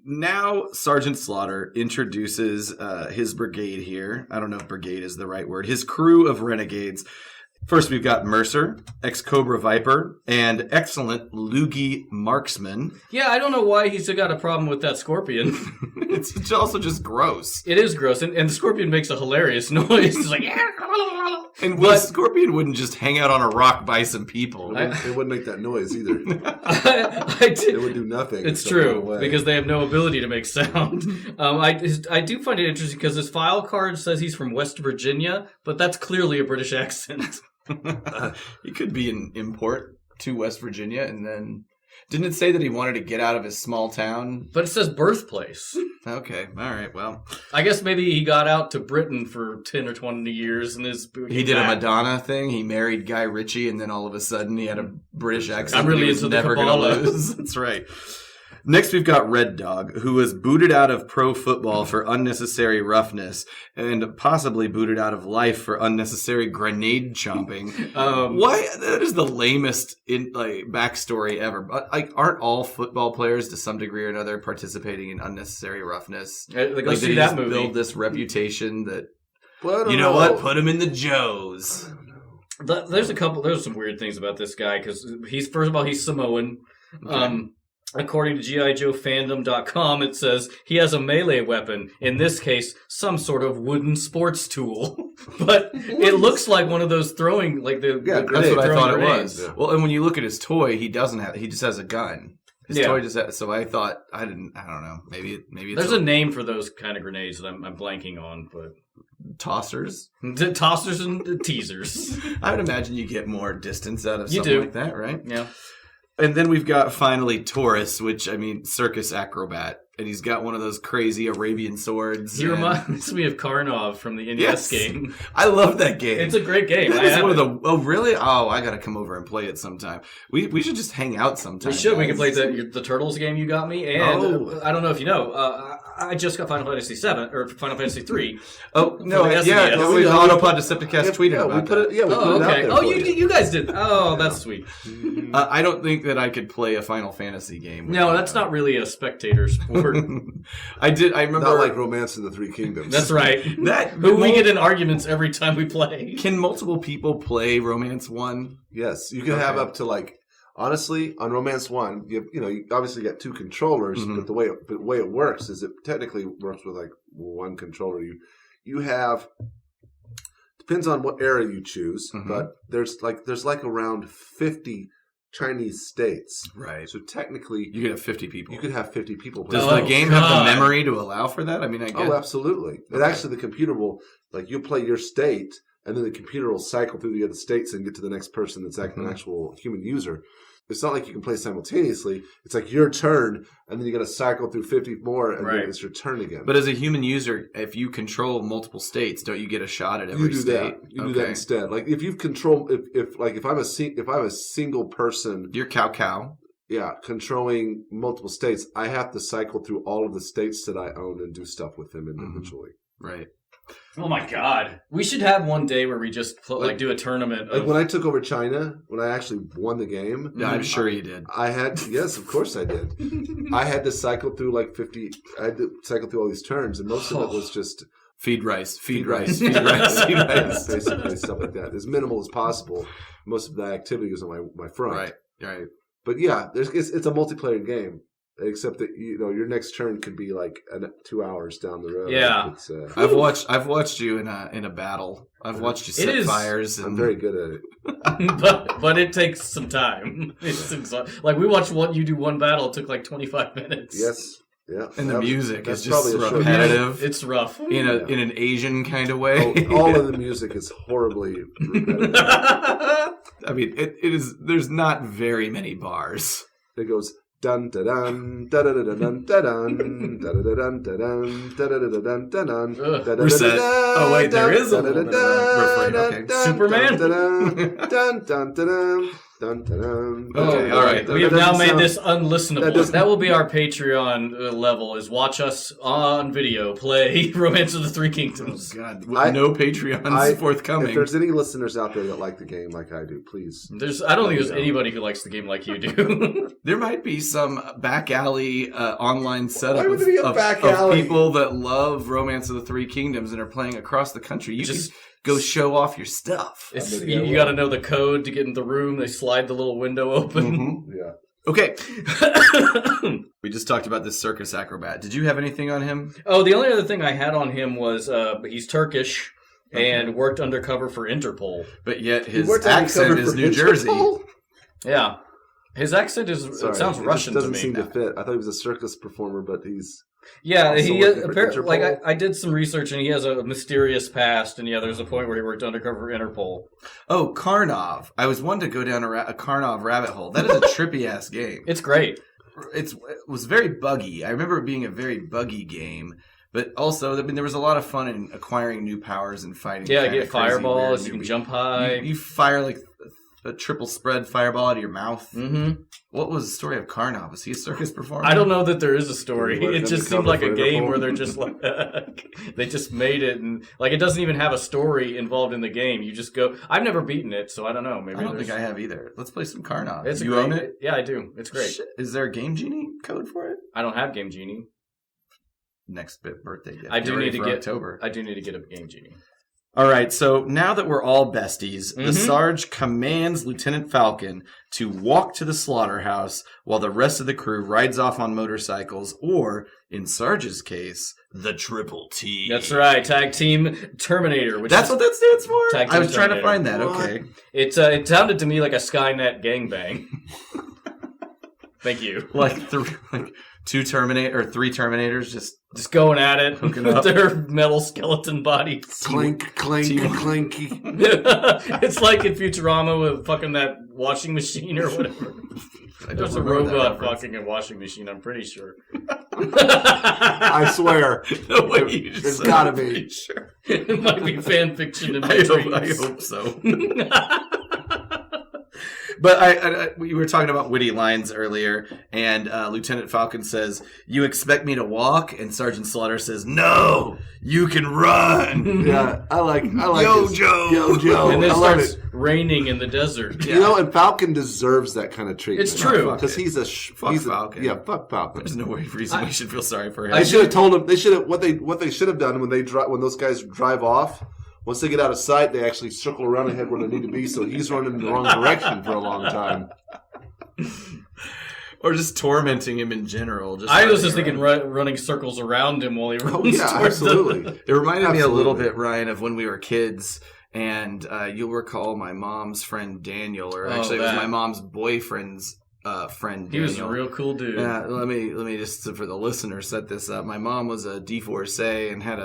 now Sergeant Slaughter introduces his brigade here. I don't know if brigade is the right word. His crew of renegades. First, we've got Mercer, ex-Cobra Viper, and excellent Loogie Marksman. Yeah, I don't know why he's got a problem with that scorpion. It's also just gross. It is gross, and the scorpion makes a hilarious noise. It's like... And the scorpion wouldn't just hang out on a rock by some people. It wouldn't make that noise either. It would do nothing. It's true, because they have no ability to make sound. I do find it interesting because his file card says he's from West Virginia, but that's clearly a British accent. He could be an import to West Virginia, and then... Didn't it say that he wanted to get out of his small town? But it says birthplace. Okay, all right, well. I guess maybe he got out to Britain for 10 or 20 years and he did a Madonna thing. He married Guy Ritchie, and then all of a sudden he had a British accent. I'm really into never going to lose. That's right. Next, we've got Red Dog, who was booted out of pro football for unnecessary roughness and possibly booted out of life for unnecessary grenade chomping. Why? That is the lamest backstory ever. But aren't all football players to some degree or another participating in unnecessary roughness? Did he just build this reputation that, what? Put him in the Joes. There's some weird things about this guy because he's Samoan. Okay. According to GIJoeFandom.com, it says he has a melee weapon, in this case, some sort of wooden sports tool. But it looks like one of those throwing, like the that's what I thought grenades. It was. Well, and when you look at his toy, he just has a gun. His toy just has, so I thought, I don't know, maybe it's... There's a name for those kind of grenades that I'm blanking on, but... tossers. Tossers and teasers. I would imagine you get more distance out of You something do. like that, right? Yeah. And then we've got finally Taurus, which, I mean, circus acrobat. And he's got one of those crazy Arabian swords. He reminds me of Karnov from the NES game. I love that game. It's a great game. That is one of the. Oh, really? Oh, I gotta come over and play it sometime. We should just hang out sometime. We should. Guys. We can play the Turtles game you got me, and I don't know if you know. I just got Final Fantasy VII or Final Fantasy 3. Oh no! the Yeah, SNES. we Autopod Decepticast tweeted we about put that. it. Yeah, we put it out Okay. there Oh, for you guys did. Oh, that's sweet. I don't think that I could play a Final Fantasy game. No, that's not really a spectator sport. I remember. Not like Romance in the Three Kingdoms. That's right. That We get in arguments every time we play. Can multiple people play Romance 1? Yes, you can have up to like. Honestly, on Romance 1, you obviously got two controllers, but the way it works is it technically works with like one controller. You have depends on what era you choose, but there's like around 50 Chinese states. Right. So technically, You could have 50 people. you could have 50 people. Does play. the game have the memory to allow for that? I mean, I guess. Oh, absolutely. And actually, the computer will you'll play your state, and then the computer will cycle through the other states and get to the next person that's like an actual human user. It's not like you can play simultaneously. It's like your turn, and then you got to cycle through 50 more, and then it's your turn again. But as a human user, if you control multiple states, don't you get a shot at every you do state? that. You do that instead. Like if you've controlled, if I'm a single person, You're cow. yeah, controlling multiple states, I have to cycle through all of the states that I own and do stuff with them individually. Right. Oh my god. We should have one day where we just do a tournament Like of... when I took over China, when I actually won the game, Yeah, I'm sure you did. I had yes, of course I did. I had to cycle through like 50. I had to cycle through all these turns, and most of it was just Feed rice. basically stuff like that. As minimal as possible. Most of the activity was on my front. Right. But yeah, it's a multiplayer game. Except that your next turn could be like 2 hours down the road. Yeah. It's, I've watched you in a battle. I've watched you set fires. I'm very good at it. but it takes some time. It's like we watched you do one battle. It took like 25 minutes. Yes. Yeah. And the music is that's just probably a short- repetitive. It's rough. In an Asian kind of way. All of the music is horribly repetitive. I mean, it is. There's not very many bars. It goes dun da dun da da da dun da dun da da da dun da dun da da da dun da dun. Reset. Oh wait, there is a little bit of a refrain. Okay. Superman. Dun dun dun dun dun. Okay, all right. We have now made this That unlistenable. doesn't- That will be our Patreon level, is watch us on video play Romance of the Three Kingdoms. God, no Patreons forthcoming. If there's any listeners out there that like the game like I do, please. I don't think there's anybody who likes the game like you do. There might be some back alley online setup Why would there be a back alley? of people that love Romance of the Three Kingdoms and are playing across the country. You just go show off your stuff. You got to know the code to get in the room. They slide the little window open. Yeah. Okay. We just talked about this circus acrobat. Did you have anything on him? Oh, the only other thing I had on him was he's Turkish and worked undercover for Interpol. But yet his worked accent undercover is for New Jersey. Interpol? Yeah. His accent it sounds Russian to me. Doesn't seem to fit. I thought he was a circus performer, but he's Yeah, also he working for apparently Interpol? like I did some research and he has a mysterious past, and there's a point where he worked undercover for Interpol. Oh, Karnov. I was one to go down a Karnov rabbit hole. That is a trippy ass game. It's great. It was very buggy. I remember it being a very buggy game. But also, I mean, there was a lot of fun in acquiring new powers and fighting. Yeah, kinda get crazy, fireballs. weird You can newbie. jump high. You fire like a triple spread fireball out of your mouth. Mm-hmm. What was the story of Karnov? Was he a circus performer? I don't know that there is a story. He worked It just undercover seemed like a for game Interpol. where they're just like they just made it, and like it doesn't even have a story involved in the game. You just go. I've never beaten it, so I don't know. Maybe I don't think I have either. Let's play some Karnov. It's you great. own it? Yeah, I do. It's great. Shit. Is there a Game Genie code for it? I don't have Game Genie. Next birthday gift. I do Get ready need to for get October. I do need to get a Game Genie. All right, so now that we're all besties, the Mhm. Sarge commands Lieutenant Falcon to walk to the slaughterhouse while the rest of the crew rides off on motorcycles, or, in Sarge's case, the Triple T. That's right, Tag Team Terminator. Which That's is, what that stands for? Tag I Team was trying to Terminator. find that, What? okay. it sounded to me like a Skynet gangbang. Thank you. Like three Terminators just going at it hooking with up. their metal skeleton bodies. Clink, clink, clinky. It's like in Futurama with fucking that washing machine or whatever. There's a robot fucking a washing machine, I'm pretty sure. I swear. The way you just There's said gotta I'm be. pretty Sure. It might be fan fiction in my I dreams. hope so. But we were talking about witty lines earlier, and Lieutenant Falcon says, "You expect me to walk?" And Sergeant Slaughter says, "No, you can run." Yeah, I like Yo, this. Joe. Yo, Joe. And then I love starts it. raining in the desert. You know, and Falcon deserves that kind of treatment. It's true. Because he's a Falcon. Yeah, fuck Falcon. There's no reason we should feel sorry for him. They should have told him. They should have what they should have done when those guys drive off. Once they get out of sight, they actually circle around and head where they need to be. So he's running in the wrong direction for a long time. Or just tormenting him in general. I was just thinking running circles around him while he runs. Oh yeah, towards absolutely. them. It reminded me a little bit, Ryan, of when we were kids. And you'll recall my mom's friend Daniel, or actually it was my mom's boyfriend's friend Daniel. He was a real cool dude. Yeah, let me just for the listener set this up. My mom was a divorcee and had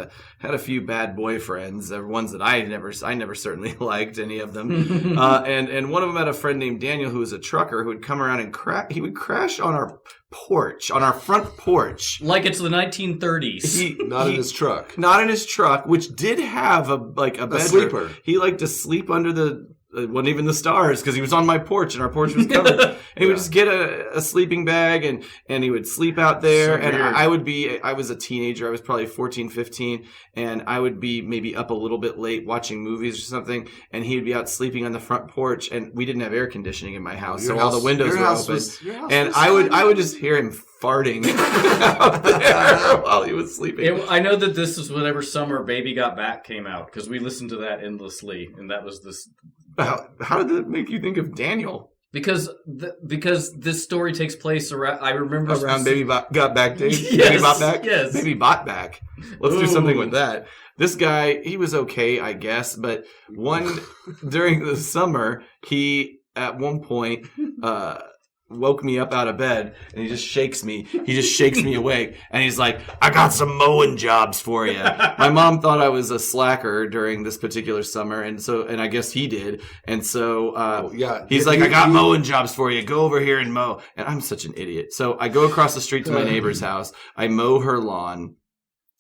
a few bad boyfriends, ones that I never certainly liked any of them. And one of them had a friend named Daniel who was a trucker who would come around and he would crash on our porch, on our front porch, like it's the 1930s. Not in his truck. Not in his truck, which did have a bedroom. Sleeper. He liked to sleep under the. It wasn't even the stars because he was on my porch and our porch was covered. And he would just get a sleeping bag and he would sleep out there. So and weird. I was a teenager. I was probably 14, 15. And I would be maybe up a little bit late watching movies or something. And he would be out sleeping on the front porch. And we didn't have air conditioning in my house. So all the windows were open. And I would just hear him farting out there while he was sleeping. I know that this is whenever Summer Baby Got Back came out because we listened to that endlessly. And that was this. How did that make you think of Daniel? Because this story takes place around. I remember around Baby Got Back Day. Yes, Baby Bot Back. Yes, Baby Bot Back. Let's do something with that. This guy, he was okay, I guess, but during the summer, he at one point woke me up out of bed and he just shakes me. He just shakes me awake and he's like, "I got some mowing jobs for you." My mom thought I was a slacker during this particular summer, and I guess he did. And so he's like, "I got mowing jobs for you. Go over here and mow." And I'm such an idiot. So I go across the street to my neighbor's house. I mow her lawn.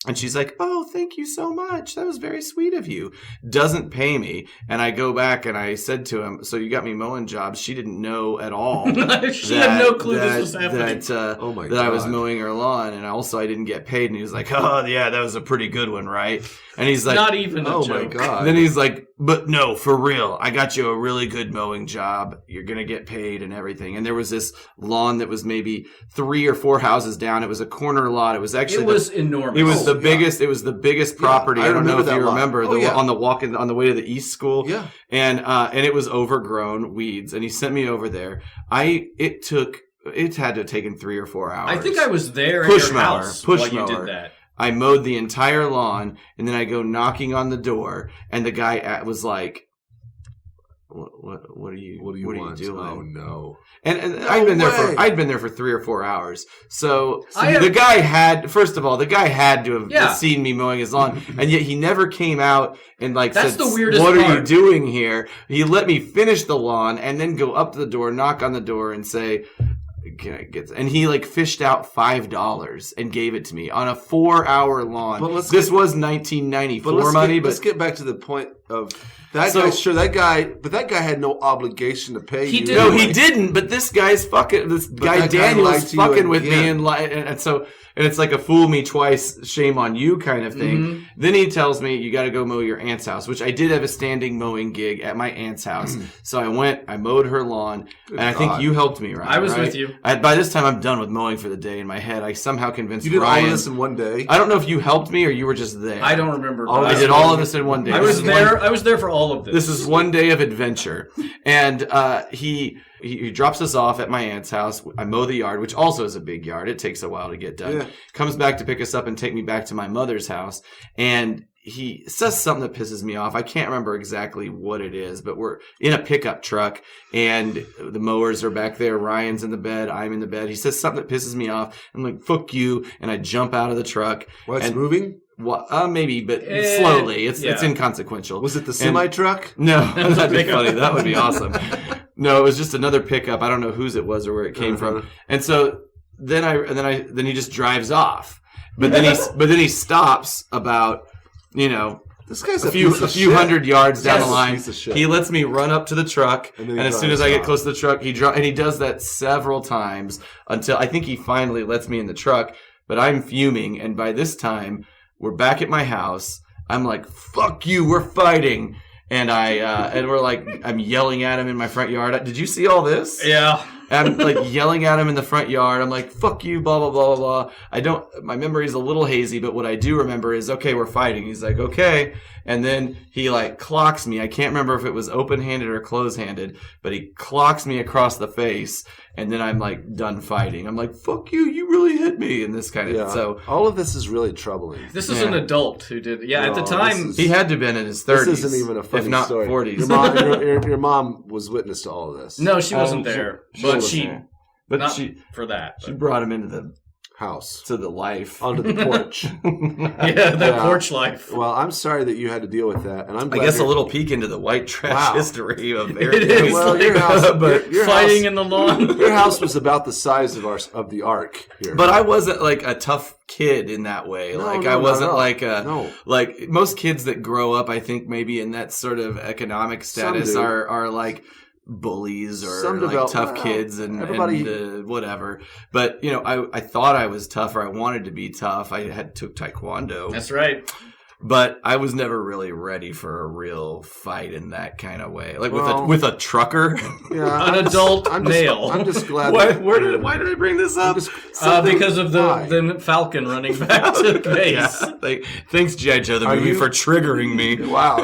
And she's like, "Oh, thank you so much. That was very sweet of you." Doesn't pay me. And I go back and I said to him, "So you got me mowing jobs." She didn't know at all. She had no clue this was happening. That I was mowing her lawn. And I didn't get paid. And he was like, "Oh, yeah, that was a pretty good one, right?" And he's like, "Not even a joke." My God. And then he's like, "But no, for real, I got you a really good mowing job. You're going to get paid and everything." And there was this lawn that was maybe 3 or 4 houses down. It was a corner lot. It was actually enormous. It was the biggest. It was the biggest property. I don't know if you remember on the way to the East School. Yeah. And it was overgrown weeds. And he sent me over there. It had to have taken 3 or 4 hours. I think I was there at your house while you did that. I mowed the entire lawn, and then I go knocking on the door, and the guy was like, "What are you doing?" Oh no! And I'd been there for 3 or 4 hours. So the guy had to have seen me mowing his lawn, and yet he never came out and That's said, the weirdest "What are part. you doing here?" He let me finish the lawn, and then go up to the door, knock on the door, and say, "Can I get?" And he fished out $5 and gave it to me on a 4-hour lawn. This was 1994 money. Let's get back to the point of that guy. Sure, that guy had no obligation to pay you. No, he didn't. But this guy's fucking. This guy Daniel's fucking with me, and so. And it's like a fool me twice, shame on you kind of thing. Mm-hmm. Then he tells me, "You got to go mow your aunt's house," which I did have a standing mowing gig at my aunt's house. So I mowed her lawn, and I think you helped me, Ryan. I was with you. By this time, I'm done with mowing for the day in my head. I somehow convinced you did Ryan. all of this in one day. I don't know if you helped me or you were just there. I don't remember. I did all of this in one day. I was there. I was there for all of this. This is one day of adventure, and he drops us off at my aunt's house. I mow the yard, which also is a big yard. It takes a while to get done. Yeah. Comes back to pick us up and take me back to my mother's house. And he says something that pisses me off. I can't remember exactly what it is, but we're in a pickup truck and the mowers are back there. Ryan's in the bed. I'm in the bed. He says something that pisses me off. I'm like, fuck you. And I jump out of the truck. Well, it's moving? Maybe, but slowly. It's inconsequential. Was it the semi-truck? No, that'd be funny. That would be awesome. No, it was just another pickup. I don't know whose it was or where it came from. And so then he just drives off. But then he stops about, this guy's a few hundred yards down the line. He lets me run up to the truck, and as soon as I get close to the truck, he does that several times until I think he finally lets me in the truck. But I'm fuming, and by this time we're back at my house. I'm like, "Fuck you, we're fighting," and I'm yelling at him in my front yard. Did you see all this? Yeah. I'm like yelling at him in the front yard. I'm like, fuck you, blah, blah, blah, blah, blah. My memory's a little hazy, but what I do remember is, okay, we're fighting. He's like, okay. And then he like clocks me. I can't remember if it was open-handed or close-handed, but he clocks me across the face. And then I'm like done fighting. I'm like, fuck you, you really hit me. And this kind of, so. All of this is really troubling. This is an adult who did, at the time. He had to have been in his 30s. This isn't even a funny if not story. 40s. Your mom was witness to all of this. No, she wasn't there. But she brought him into the house. To the life. Onto the porch. Porch life. Well, I'm sorry that you had to deal with that. And I'm glad I guess a little peek into the white trash history of It is. Well, your house, your fighting house, in the lawn. Your house was about the size of the ark here. But I wasn't like a tough kid in that way. I wasn't like most kids that grow up, I think maybe in that sort of economic status are like bullies or like tough kids and whatever. But I thought I was tough, or I wanted to be tough. I took taekwondo. That's right. But I was never really ready for a real fight in that kind of way, like with a trucker, an adult male. I'm just glad. Why did I bring this up? Because of the Falcon running back to the base. Thanks, G.I. Joe, the movie, for triggering me. Wow.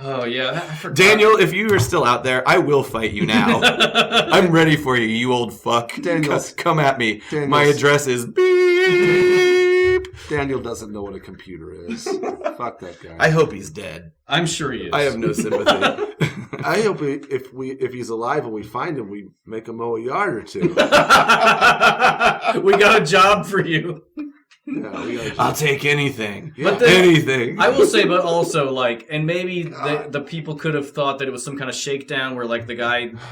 Oh, yeah. Daniel, if you are still out there, I will fight you now. I'm ready for you, you old fuck. Daniel, come at me. My address is beep. Daniel doesn't know what a computer is. Fuck that guy. I hope he's dead. I'm sure he is. I have no sympathy. I hope if he's alive and we find him, we make him mow a yard or two. We got a job for you. Yeah, I'll take anything. Yeah. Anything. I will say, but also, and maybe the people could have thought that it was some kind of shakedown where, the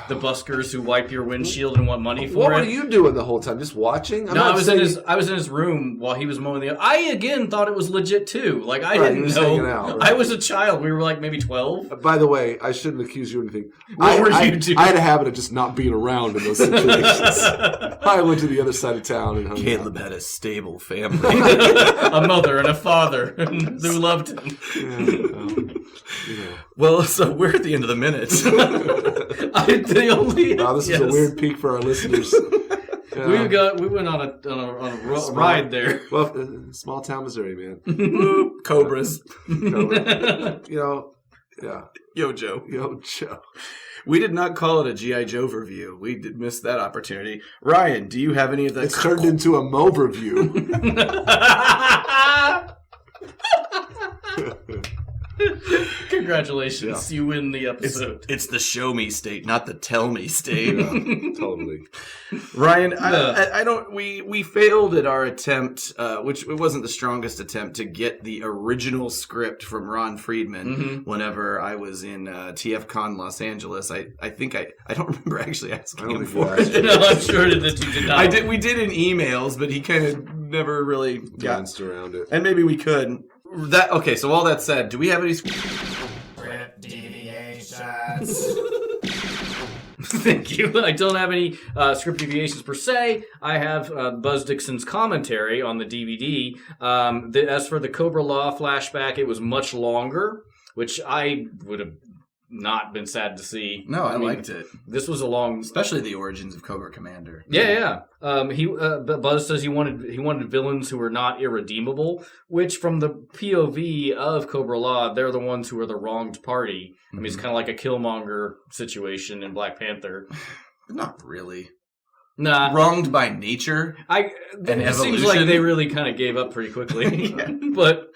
buskers who wipe your windshield and want money for what it. What were you doing the whole time? Just watching? I was in his room while he was mowing the. I again thought it was legit too. I didn't know. Out, right? I was a child. We were maybe 12. By the way, I shouldn't accuse you of anything. What were you doing? I had a habit of just not being around in those situations. I went to the other side of town and hung out. Caleb had a stable family. A mother and a father who loved him. Well, so we're at the end of the minute. This is a weird peak for our listeners. We went on a ride there. Well, small town Missouri, man. Cobras. Yeah. Yo, Joe. We did not call it a G.I. Joe review. We did miss that opportunity. Ryan, do you have any of that? It's turned into a Mow-verview. Congratulations, you win the episode. It's the show me state, not the tell me state. Totally. Ryan, I don't. We failed at our attempt, which it wasn't the strongest attempt, to get the original script from Ron Friedman. Whenever I was in TFCon Los Angeles, I think I don't remember actually asking him for it. No, I'm sure that you did not. We did in emails, but he kind of never really danced around it. And maybe we could. Okay, so all that said, do we have any script deviations? Thank you. I don't have any script deviations per se. I have Buzz Dixon's commentary on the DVD. As for the Cobra-La flashback, it was much longer, which I would have not been sad to see. No, I liked it. This was a long, especially the origins of Cobra Commander. Yeah. Buzz says he wanted villains who were not irredeemable, which from the POV of Cobra-La, they're the ones who are the wronged party. I mean, it's kind of like a Killmonger situation in Black Panther. Not really. wronged by nature. It seems like they really kind of gave up pretty quickly. But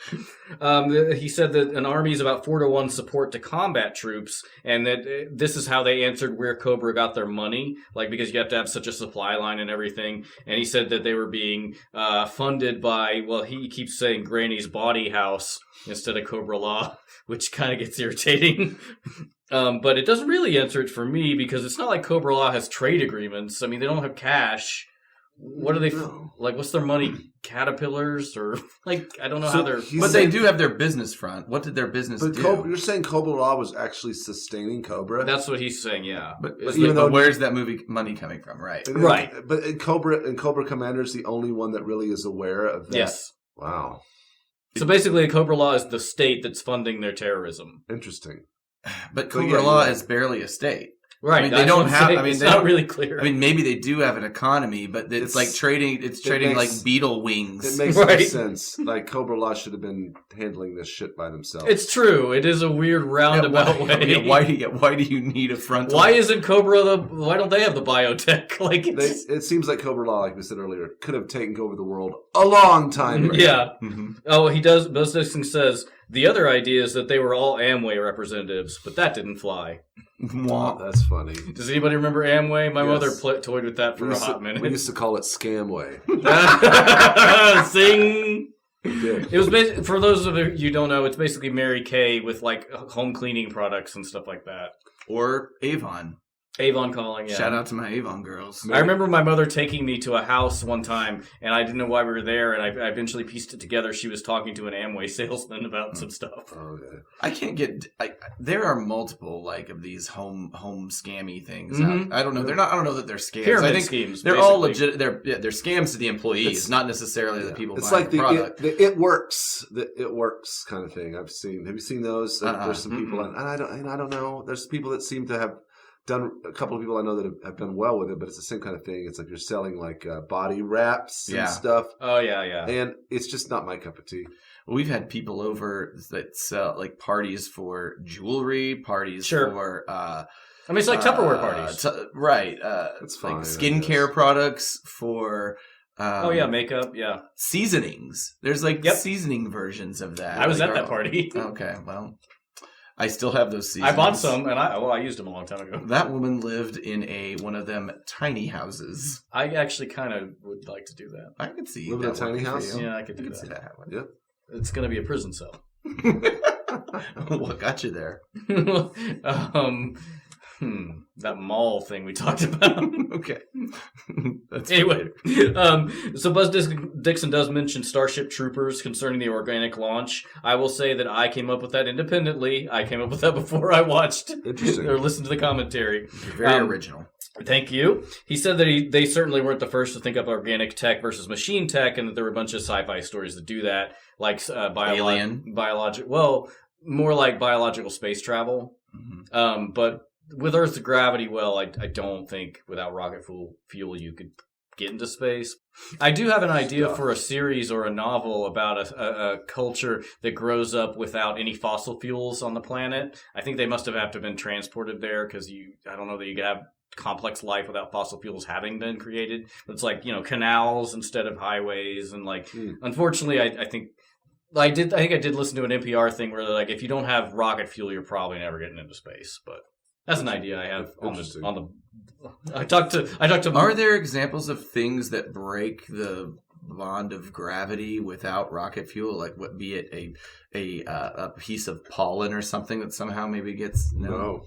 he said that an army is about 4-to-1 support to combat troops, and that this is how they answered where Cobra got their money, like because you have to have such a supply line and everything. And he said that they were being funded by, well, he keeps saying Granny's Body House instead of Cobra-La, which kind of gets irritating. But it doesn't really answer it for me because it's not like Cobra-La has trade agreements. I mean, they don't have cash. What are they like? What's their money? Caterpillars or like I don't know how they're. But they do have their business front. What did their business do? You're saying Cobra-La was actually sustaining Cobra? That's what he's saying. Yeah, but where's that movie money coming from? Right. But Cobra Commander is the only one that really is aware of that. Yes. Wow. So basically, Cobra-La is the state that's funding their terrorism. Interesting. But Cobra-La is barely a state. Right. I mean, they don't have. I mean, it's not really clear. I mean, maybe they do have an economy, but it's like trading. It's trading like beetle wings. It makes no sense. Like Cobra-La should have been handling this shit by themselves. It's true. It is a weird roundabout way. Why do you need a frontal? Why isn't Cobra why don't they have the biotech? Like it seems like Cobra-La, like we said earlier, could have taken over the world a long time ago. Yeah. Mm-hmm. Oh, he does. Buzz Dixon says the other idea is that they were all Amway representatives, but that didn't fly. Wow, that's funny. Does anybody remember Amway? My mother toyed with that for a hot minute. We used to call it Scamway. Sing. It was for those of you who don't know, it's basically Mary Kay with like home cleaning products and stuff like that, or Avon. Avon calling, yeah. Shout out to my Avon girls. I remember my mother taking me to a house one time, and I didn't know why we were there, and I eventually pieced it together. She was talking to an Amway salesman about some stuff. Okay. I can't get. There are multiple like of these home scammy things. Mm-hmm. I don't know. They're not. I don't know that they're scams. Pyramid I think schemes. They're all legit. They're scams to the employees, not necessarily the people. It's buying like the product. It works. The it works kind of thing. Have you seen those? There's some people, and I don't know. There's people that seem to have done. A couple of people I know that have done well with it, but it's the same kind of thing. It's like you're selling like body wraps and stuff. Oh yeah. And it's just not my cup of tea. We've had people over that sell like parties for jewelry, parties for. I mean, it's like Tupperware parties, right? That's fine. Like skincare products for. Makeup, seasonings. There's like seasoning versions of that. I was at that party. Okay, well. I still have those seasonings. I bought some, and I used them a long time ago. That woman lived in one of them tiny houses. I actually kind of would like to do that. I could see live in a tiny house. Yeah, I could do that. See that happen. Yep. It's going to be a prison cell. What got you there? That mall thing we talked about. Okay. Anyway, so Buzz Dixon does mention Starship Troopers concerning the organic launch. I will say that I came up with that independently. I came up with that before I watched or listened to the commentary. Very original. Thank you. He said that they certainly weren't the first to think up organic tech versus machine tech, and that there were a bunch of sci-fi stories that do that, like biological. Well, more like biological space travel. Mm-hmm. But with Earth's gravity, I don't think without rocket fuel you could get into space. I do have an idea for a series or a novel about a culture that grows up without any fossil fuels on the planet. I think they must have to been transported there because I don't know that you could have complex life without fossil fuels having been created. But it's like, canals instead of highways, and unfortunately, I think I did listen to an NPR thing where they're like, if you don't have rocket fuel, you're probably never getting into space. But that's an idea I have on the. I talked to. Are there examples of things that break the bond of gravity without rocket fuel? Like, what be it a piece of pollen or something that somehow maybe gets no.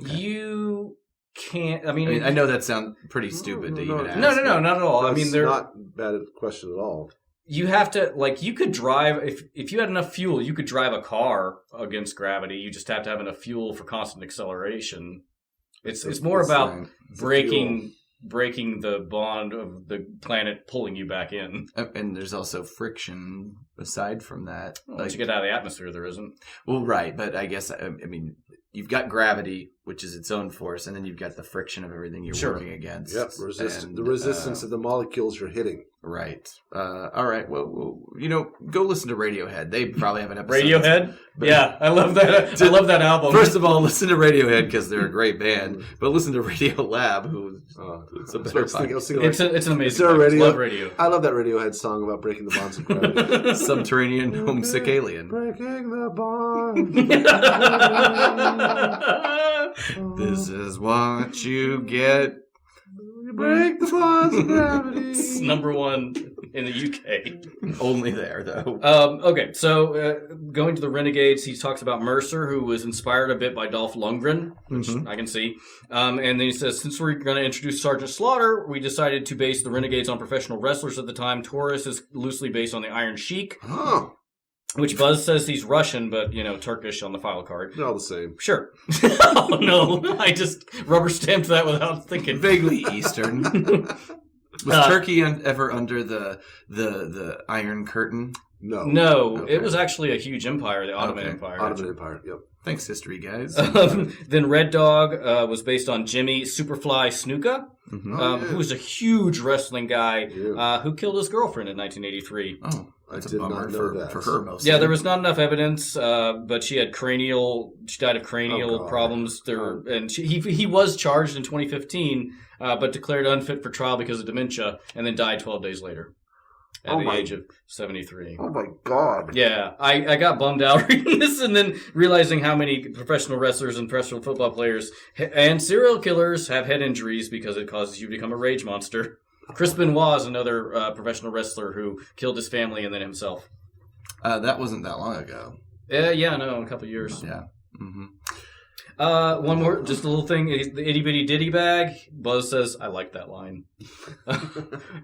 Okay. You can't. I mean, I know that sounds pretty stupid to even ask. No, not at all. That's not a bad question at all. You have to, you could drive, if you had enough fuel, you could drive a car against gravity. You just have to have enough fuel for constant acceleration. It's more about breaking the bond of the planet pulling you back in. And there's also friction aside from that. Once you get out of the atmosphere, there isn't. Well, right, but I guess, you've got gravity, which is its own force, and then you've got the friction of everything you're working against. Yep, the resistance of the molecules you're hitting. Right. All right. Well, go listen to Radiohead. They probably have an episode. Radiohead? Yeah, I love that. I love that album. First of all, listen to Radiohead because they're a great band. But listen to Radio Lab, who it's a better podcast. It's an amazing. Is there a radio? Love radio. I love that Radiohead song about breaking the bonds of gravity. Subterranean homesick alien. Breaking the bonds. This is what you get. Break the bonds of gravity. It's number one in the UK. Only there, though. Okay, so going to the Renegades, he talks about Mercer, who was inspired a bit by Dolph Lundgren, which I can see. And then he says, since we're going to introduce Sergeant Slaughter, we decided to base the Renegades on professional wrestlers at the time. Taurus is loosely based on the Iron Sheik. Oh. Which Buzz says he's Russian, but, Turkish on the file card. They're all the same. Sure. Oh, no. I just rubber stamped that without thinking. Vaguely Eastern. Was Turkey ever under the Iron Curtain? No. No. Okay. It was actually a huge empire, the Ottoman Empire. Ottoman Empire, yep. Thanks, history, guys. Then Red Dog was based on Jimmy Superfly Snuka, who was a huge wrestling guy who killed his girlfriend in 1983. Oh. I did not know that. For her, mostly. Yeah, there was not enough evidence, but she died of cranial problems. And he was charged in 2015, but declared unfit for trial because of dementia, and then died 12 days later at the age of 73. Oh my God. Yeah, I got bummed out reading this and then realizing how many professional wrestlers and professional football players and serial killers have head injuries because it causes you to become a rage monster. Chris Benoit is another professional wrestler who killed his family and then himself. That wasn't that long ago. A couple of years. Yeah. Mm-hmm. One more, just a little thing. The itty bitty ditty bag. Buzz says, "I like that line."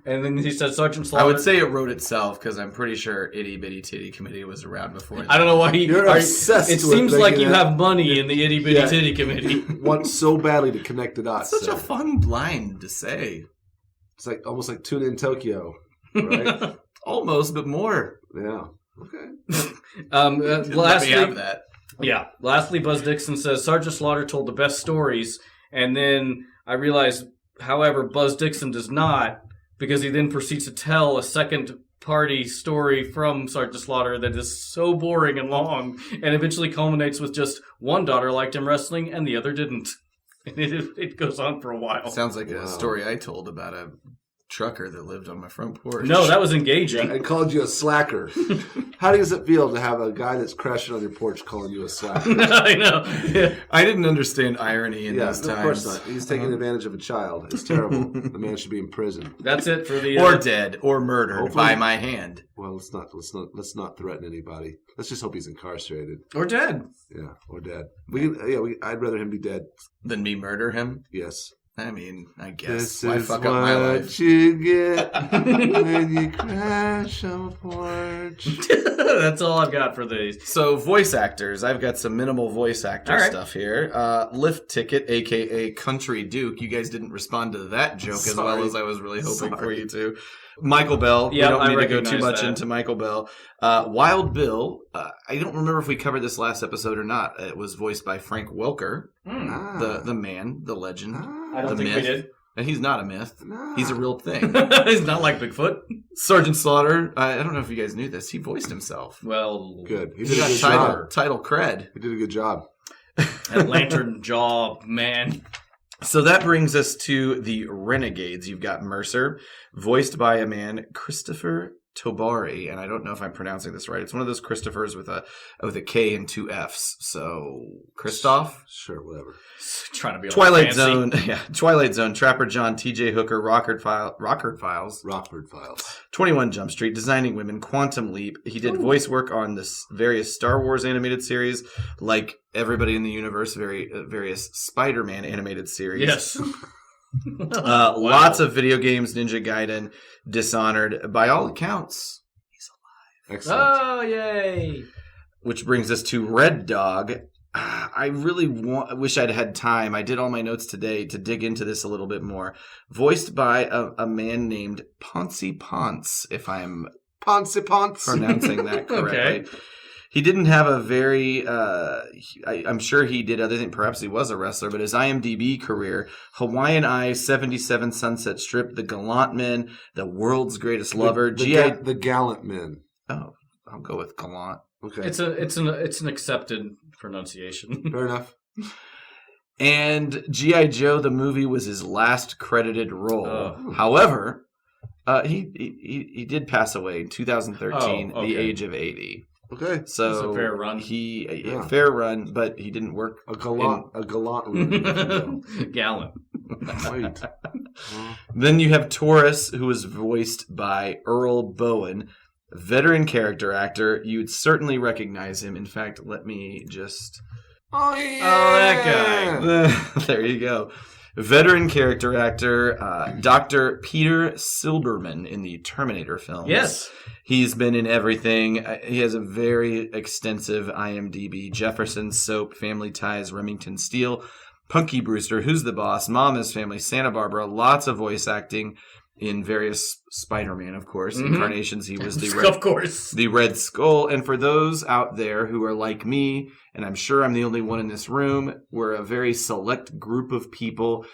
And then he says, "Sergeant Slaughter." I would say it wrote itself because I'm pretty sure Itty Bitty Titty Committee was around before that. I don't know why You're obsessed. It seems like you have money in the itty bitty Yeah. titty committee. Want so badly to connect the dots. Such a fun line to say. It's like almost like Tuna in Tokyo, right? Almost, but more. Yeah. Okay. Let me Lastly, have that. Yeah. Lastly, Buzz Dixon says Sergeant Slaughter told the best stories, and then I realized, however, Buzz Dixon does not, because he then proceeds to tell a second-party story from Sergeant Slaughter that is so boring and long, and eventually culminates with just one daughter liked him wrestling and the other didn't. And it goes on for a while. Sounds like a story I told about a trucker that lived on my front porch. No, that was engaging. I called you a slacker. How does it feel to have a guy that's crashing on your porch calling you a slacker? I know. Yeah. I didn't understand irony in those times. Of course not. He's taking advantage of a child. It's terrible. The man should be in prison. That's it for the... Or dead, or murdered Hopefully. by my hand. Well, let's not threaten anybody. Let's just hope he's incarcerated. Or dead. Yeah, or dead. I'd rather him be dead. Than me murder him? Yes. I mean, I guess. This Why is fuck up my life? what you get when you crash on a porch. That's all I've got for these. So, voice actors. I've got some minimal voice actor stuff here. Lift Ticket, a.k.a. Country Duke. You guys didn't respond to that joke as well as I was really hoping for you to. Michael Bell. Yeah, we don't need to go recognize too much that. into Michael Bell. Wild Bill. I don't remember if we covered this last episode or not. It was voiced by Frank Welker, the man, the legend. I don't the think myth. we did. And he's not a myth. He's a real thing. He's not like Bigfoot. Sergeant Slaughter. I don't know if you guys knew this. He voiced himself. Well, Good. He He did a got good job. title cred. He did a good job. that lantern jaw man. So that brings us to the Renegades. You've got Mercer, voiced by a man, Christopher Tobari, and I don't know if I'm pronouncing this right. It's one of those Christophers with a K and two Fs. So Christoph, Sure, whatever. Trying to be all Twilight fancy. Zone, Twilight Zone, Trapper John, T.J. Hooker, Rockford Files, Rockford Files. 21 Jump Street, Designing Women, Quantum Leap. He did voice work on this various Star Wars animated series, like everybody in the universe, various Spider-Man animated series. Yes. Lots of video games, Ninja Gaiden, Dishonored. By all accounts, Excellent. Oh, yay. which brings us to Red Dog. I really wish I'd had time. I did all my notes today to dig into this a little bit more. Voiced by a man named Ponce Ponce, if I'm Ponce. pronouncing that correctly. Okay. He didn't have a very, I'm sure he did other things. Perhaps he was a wrestler, but his IMDb career, Hawaiian Eyes, 77 Sunset Strip, The Gallant Men, The World's Greatest Lover, The Gallant Men. Oh, I'll go with Gallant. Okay. It's an accepted pronunciation. Fair enough. And G.I. Joe, the movie, was his last credited role. However, he did pass away in 2013, the age of 80. Okay. So it's a fair run. Fair run, but he didn't work. A gallant run. Gallant. Wait. Then you have Taurus, who was voiced by Earl Bowen, veteran character actor. You'd certainly recognize him. In fact, let me just... Oh, yeah. Oh, that guy. There you go. Veteran character actor, Dr. Peter Silberman in the Terminator films. Yes. He's been in everything. He has a very extensive IMDb. Jefferson, Soap, Family Ties, Remington Steele, Punky Brewster, Who's the Boss, Mama's Family, Santa Barbara. Lots of voice acting in various Spider-Man, of course, incarnations. He was the Red Skull. And for those out there who are like me, and I'm sure I'm the only one in this room, we're a very select group of people.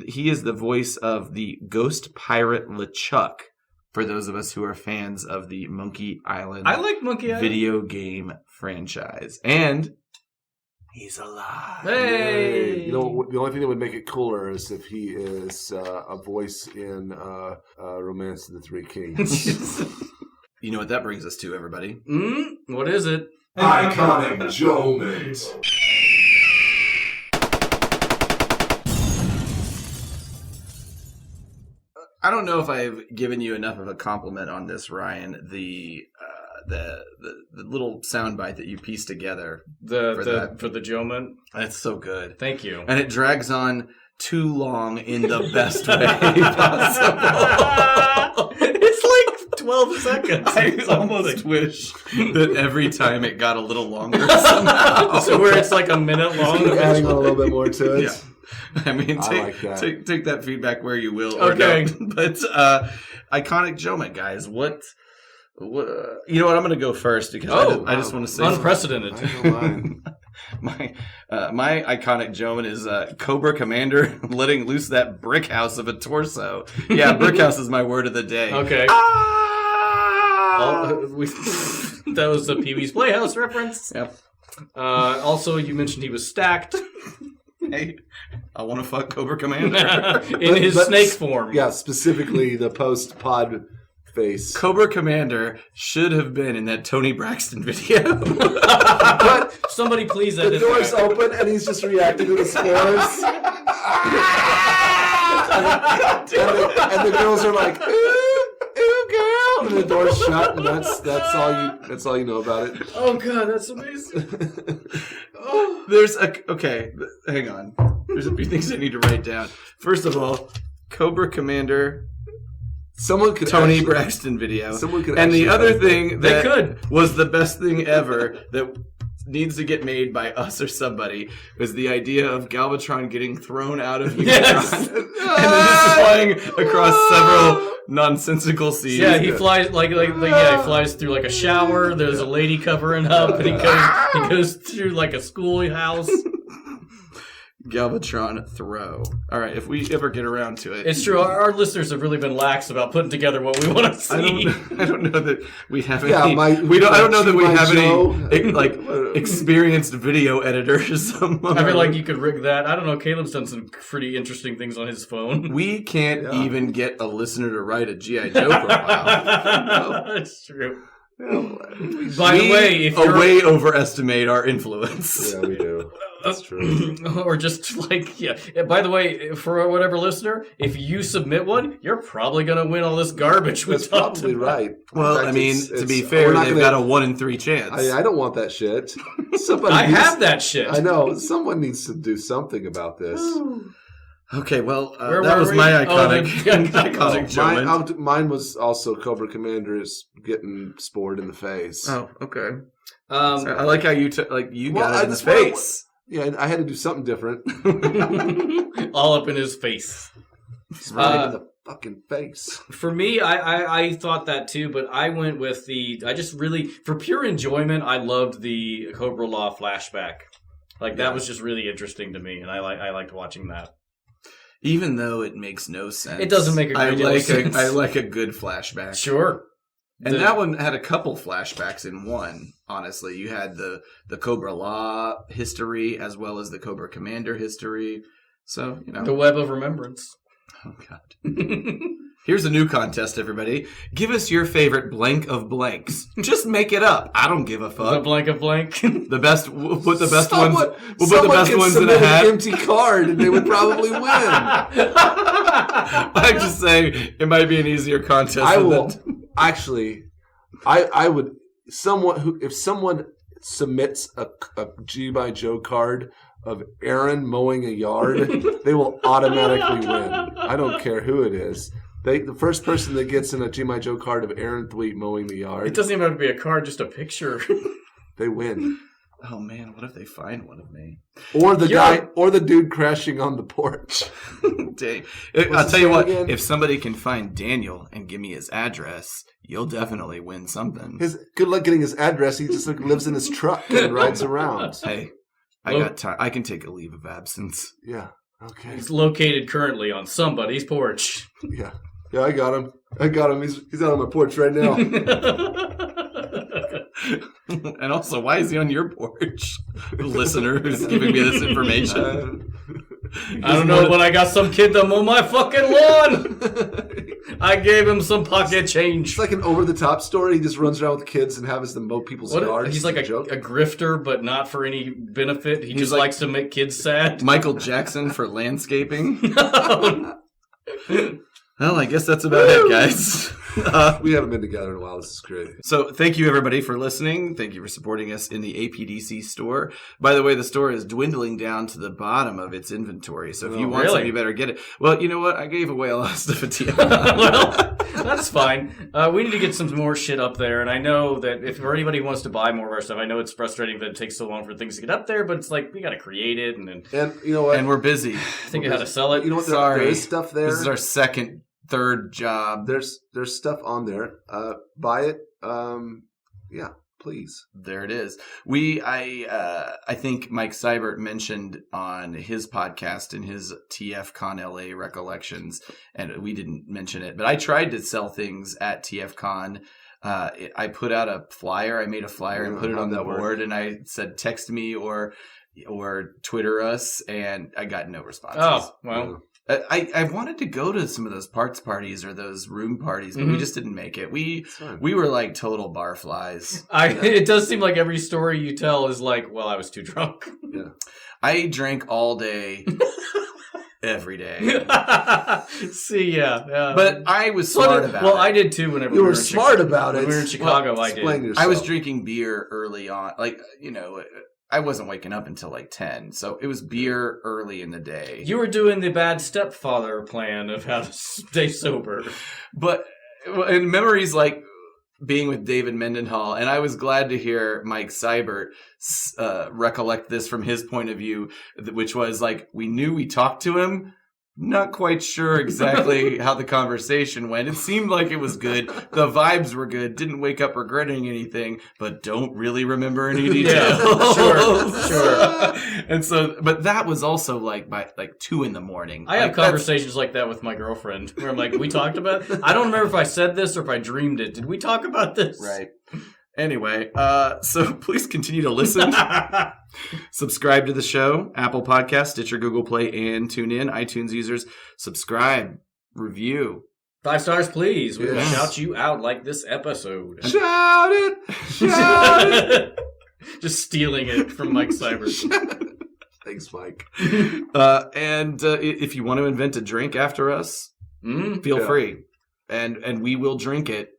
He is the voice of the Ghost Pirate LeChuck, for those of us who are fans of the Monkey Island video game franchise. And he's alive. Hey! You know, the only thing that would make it cooler is if he is a voice in Romance of the Three Kings. You know what that brings us to, everybody? What is it? Iconic Joe Mate. I don't know if I've given you enough of a compliment on this, Ryan. The little soundbite that you pieced together for the Joe Man. That's so good. Thank you. And it drags on too long in the best way possible. It's like 12 seconds. I almost wish that every time it got a little longer somehow. So where it's like a minute long. Adding on a little bit more to it. Yeah. I mean, like that. take that feedback where you will. Okay. Or don't. But iconic Joe Man, guys. What? You know what? I'm going to go first because I just want to say unprecedented. My iconic Joe Man is Cobra Commander letting loose that brick house of a torso. Yeah, brick house is my word of the day. Okay. That was a Pee-wee's Playhouse reference. Yep. Also, you mentioned he was stacked. Hey, I want to fuck Cobra Commander. in his snake form. Yeah, specifically the post-pod face. Cobra Commander should have been in that Tony Braxton video. But somebody please edit. The door's open and he's just reacting to the spores. and the girls are like, ooh, girl. And the door's shut, and that's all you know about it. Oh god, that's amazing. Hang on. There's a few things I need to write down. First of all, Cobra Commander, Tony Braxton video. And the other thing that was the best thing ever that needs to get made by us or somebody was the idea of Galvatron getting thrown out of Megatron. Yes! And then just flying across several nonsensical scenes. Yeah, he flies he flies through like a shower. There's a lady covering up, and he goes through like a schoolhouse. Galvatron throw. All right, if we ever get around to it. It's true. Our listeners have really been lax about putting together what we want to see. I don't know that we have any. I don't know that we have any experienced video editors. I feel like you could rig that. I don't know. Caleb's done some pretty interesting things on his phone. We can't even get a listener to write a G.I. Joe profile. That's true. By the way, if you way overestimate our influence. Yeah, we do. That's true. Or just by the way, for whatever listener, if you submit one, you're probably going to win all this garbage. That's probably right. Well, fact, I mean, to be fair, they've got a 1 in 3 chance. I don't want that shit. I have that shit. I know. Someone needs to do something about this. Okay, well, that was my iconic Joe. Mine was also Cobra Commander is getting spored in the face. Oh, okay. I like how you got it in the face. Yeah, I had to do something different. All up in his face. Right in the fucking face. For me, I thought that too, but I went with for pure enjoyment, I loved the Cobra-La flashback. Like, that was just really interesting to me, and I liked watching that. Even though it makes no sense. It doesn't make a great deal of sense. I like a good flashback. Sure. And that one had a couple flashbacks in one, honestly. You had the Cobra-La history as well as the Cobra Commander history. So, The Web of Remembrance. Oh, God. Here's a new contest, everybody. Give us your favorite blank of blanks. Just make it up. I don't give a fuck. The blank of blank. We'll put the best ones. We'll put the Someone best could ones in a submit hat. an empty card, and they would probably win. I'm just saying it might be an easier contest. I will actually. I would. If someone submits a G by Joe card of Aaron mowing a yard, they will automatically win. I don't care who it is. The first person that gets in a G by Joe card of Aaron Thweet mowing the yard, It doesn't even have to be a card, just a picture. they win. Oh man, what if they find one of me? Or the dude crashing on the porch. Dang. I'll tell you what, again? if somebody can find Daniel and give me his address, you'll definitely win something. Good luck getting his address. He just lives in his truck and rides around. Hey, I got time. I can take a leave of absence. Yeah. Okay. He's located currently on somebody's porch. Yeah. Yeah, I got him. He's out on my porch right now. And also, why is he on your porch? The listener who's giving me this information. I don't know, but I got some kid to mow my fucking lawn. I gave him some pocket change. It's like an over-the-top story. He just runs around with kids and has them mow people's yards. He's like a grifter, but not for any benefit. He just likes to make kids sad. Michael Jackson for landscaping. Well, I guess that's about it, guys. We haven't been together in a while. This is great. So thank you, everybody, for listening. Thank you for supporting us in the APDC store. By the way, the store is dwindling down to the bottom of its inventory. So if you want something, you better get it. Well, you know what? I gave away a lot of stuff at TF. Well, that's fine. We need to get some more shit up there. And I know that if anybody who wants to buy more of our stuff, I know it's frustrating that it takes so long for things to get up there, but it's like, we got to create it. And you know what? And we're busy. Think of how to sell it. You know what? Sorry. There is stuff there. This is our third job. There's stuff on there. Buy it. Yeah, please. There it is. I think Mike Seibert mentioned on his podcast in his TFCon LA recollections, and we didn't mention it, but I tried to sell things at TFCon. I put out a flyer. I made a flyer and put it on the board, and I said, text me or Twitter us, and I got no responses. Oh, well. I wanted to go to some of those parts parties or those room parties, but we just didn't make it. We were like total barflies. It does seem like every story you tell is like, well, I was too drunk. Yeah. I drank all day, every day. See, yeah. But I was smart about it. Well, I did too whenever you were smart about it. When we were in Chicago, I did. Explain yourself. I was drinking beer early on. Like, I wasn't waking up until like 10, so it was beer early in the day. You were doing the bad stepfather plan of how to stay sober. But in memories like being with David Mendenhall, and I was glad to hear Mike Seibert recollect this from his point of view, which was like, we knew we talked to him. Not quite sure exactly how the conversation went. It seemed like it was good. The vibes were good. Didn't wake up regretting anything, but don't really remember any details. Yeah, sure. And so, but that was also like by like 2 a.m. I have conversations like that with my girlfriend where I'm like, we talked about it? I don't remember if I said this or if I dreamed it. Did we talk about this? Right. Anyway, so please continue to listen. Subscribe to the show, Apple Podcasts, Stitcher, Google Play, and TuneIn. iTunes users, subscribe, review. 5 stars, please. We will shout you out like this episode. Shout it! Shout it! Just stealing it from Mike Seibert. Thanks, Mike. And if you want to invent a drink after us, feel free. And we will drink it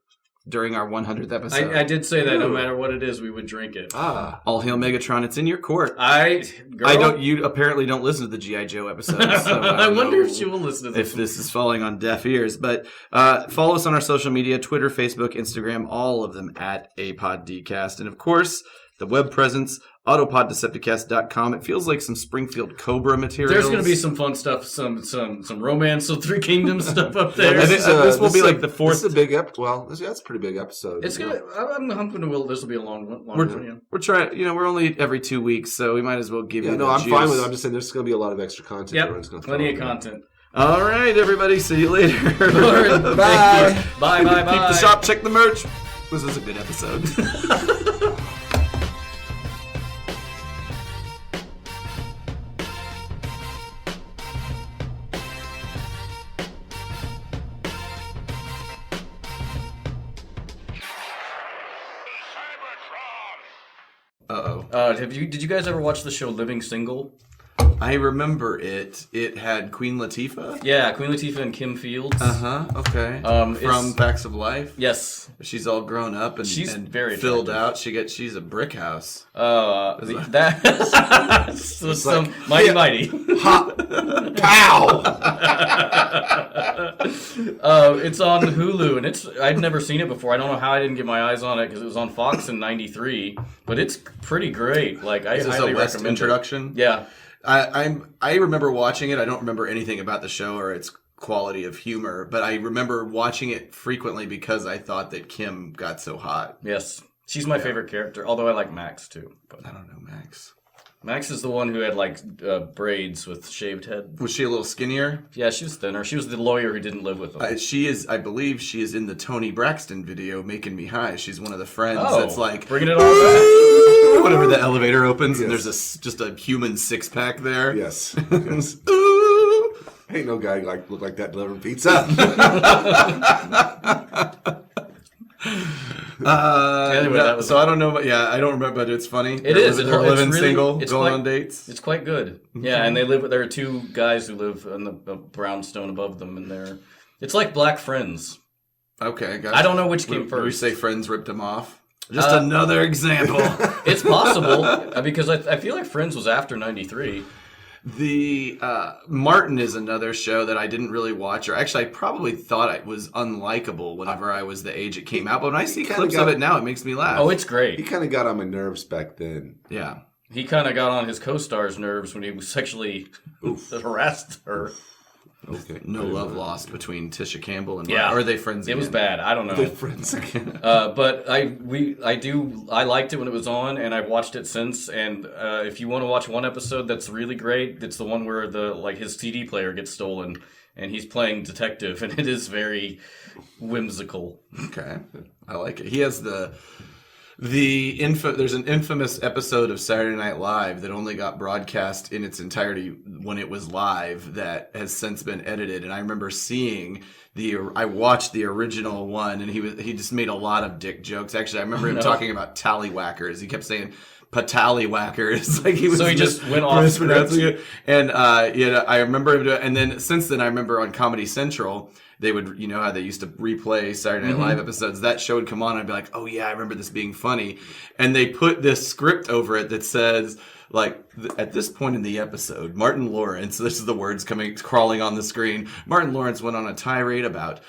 during our 100th episode. I did say that no matter what it is, we would drink it. All Hayl Megatron, it's in your court. You apparently don't listen to the G.I. Joe episodes. So I wonder if she will listen to this. If this is falling on deaf ears. But follow us on our social media, Twitter, Facebook, Instagram, all of them at Autopod Decepticast. And of course, the web presence, AutopodDecepticast.com. It feels like some Springfield Cobra materials. There's going to be some fun stuff, some romance, so Three Kingdoms stuff up there. I think this will be like the fourth. This is a big that's a pretty big episode. It's gonna. I'm hoping this will be a long one. Yeah. We're trying. We're only every 2 weeks, so we might as well give you. No, I'm fine with it. I'm just saying there's going to be a lot of extra content. Yep, plenty of content. All right, everybody. See you later. Bye. Bye. Bye. Keep the shop. Check the merch. This was a good episode. Did you guys ever watch the show Living Single? I remember it. It had Queen Latifah? Yeah, Queen Latifah and Kim Fields. Okay. From Facts of Life? Yes. She's all grown up and she's very filled out. She's a brick house. That's mighty. Hot pow. It's on Hulu, and I'd never seen it before. I don't know how I didn't get my eyes on it because it was on Fox in '93. But it's pretty great. Like I highly recommend introduction. It. Yeah. I remember watching it. I don't remember anything about the show or its quality of humor, but I remember watching it frequently because I thought that Kim got so hot. Yes. She's my favorite character, although I like Max too. But I don't know Max. Max is the one who had like braids with shaved head. Was she a little skinnier? Yeah, she was thinner. She was the lawyer who didn't live with him. I believe she is in the Toni Braxton video, Making Me High. She's one of the friends that's like... Bringing it all back. Whenever the elevator opens and there's just a human six-pack there. Yes. Ooh. Ain't no guy look like that delivering pizza. Anyway, so I don't know, I don't remember, but it's funny. It is. They're living really, single, going on dates. It's quite good. Yeah, and there are two guys who live on the brownstone above them, and it's like Black Friends. Okay, gotcha. I don't know which came first. We say Friends ripped him off. Just another example. It's possible because I feel like Friends was after '93. The Martin is another show that I didn't really watch, or actually I probably thought it was unlikable whenever I was the age it came out. But when I see clips of it now, it makes me laugh. Oh, it's great. He kind of got on my nerves back then. Yeah. He kind of got on his co-star's nerves when he sexually harassed her. Okay. No love lost between Tisha Campbell and Martin. Or are they friends again? It was bad. I don't know. They're friends again. But I liked it when it was on, and I've watched it since. And if you want to watch one episode that's really great, it's the one where his CD player gets stolen, and he's playing detective, and it is very whimsical. Okay, I like it. He has there's an infamous episode of Saturday Night Live that only got broadcast in its entirety when it was live that has since been edited. And I remember seeing I watched the original one, and he just made a lot of dick jokes. Actually, I remember him talking about tallywhackers. He kept saying patallywhackers. Like he just went off script. And I remember him and then since then I remember on Comedy Central they would, how they used to replay Saturday Night Live episodes. That show would come on and I'd be like, oh yeah, I remember this being funny. And they put this script over it that says, at this point in the episode, Martin Lawrence, this is the words crawling on the screen, Martin Lawrence went on a tirade about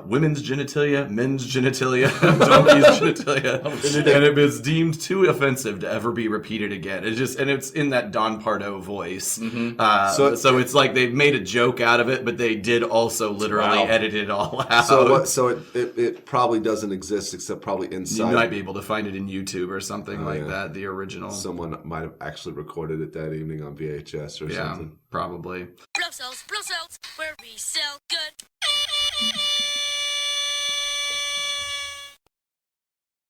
women's genitalia, men's genitalia, donkey's genitalia, and it was deemed too offensive to ever be repeated again. It's in that Don Pardo voice. So it's like they've made a joke out of it, but they did also literally edit it all out. So it probably doesn't exist except probably inside. You might be able to find it in YouTube or something that, the original. Someone might have actually recorded it that evening on VHS or something. Yeah, probably. Blow cells, where we sell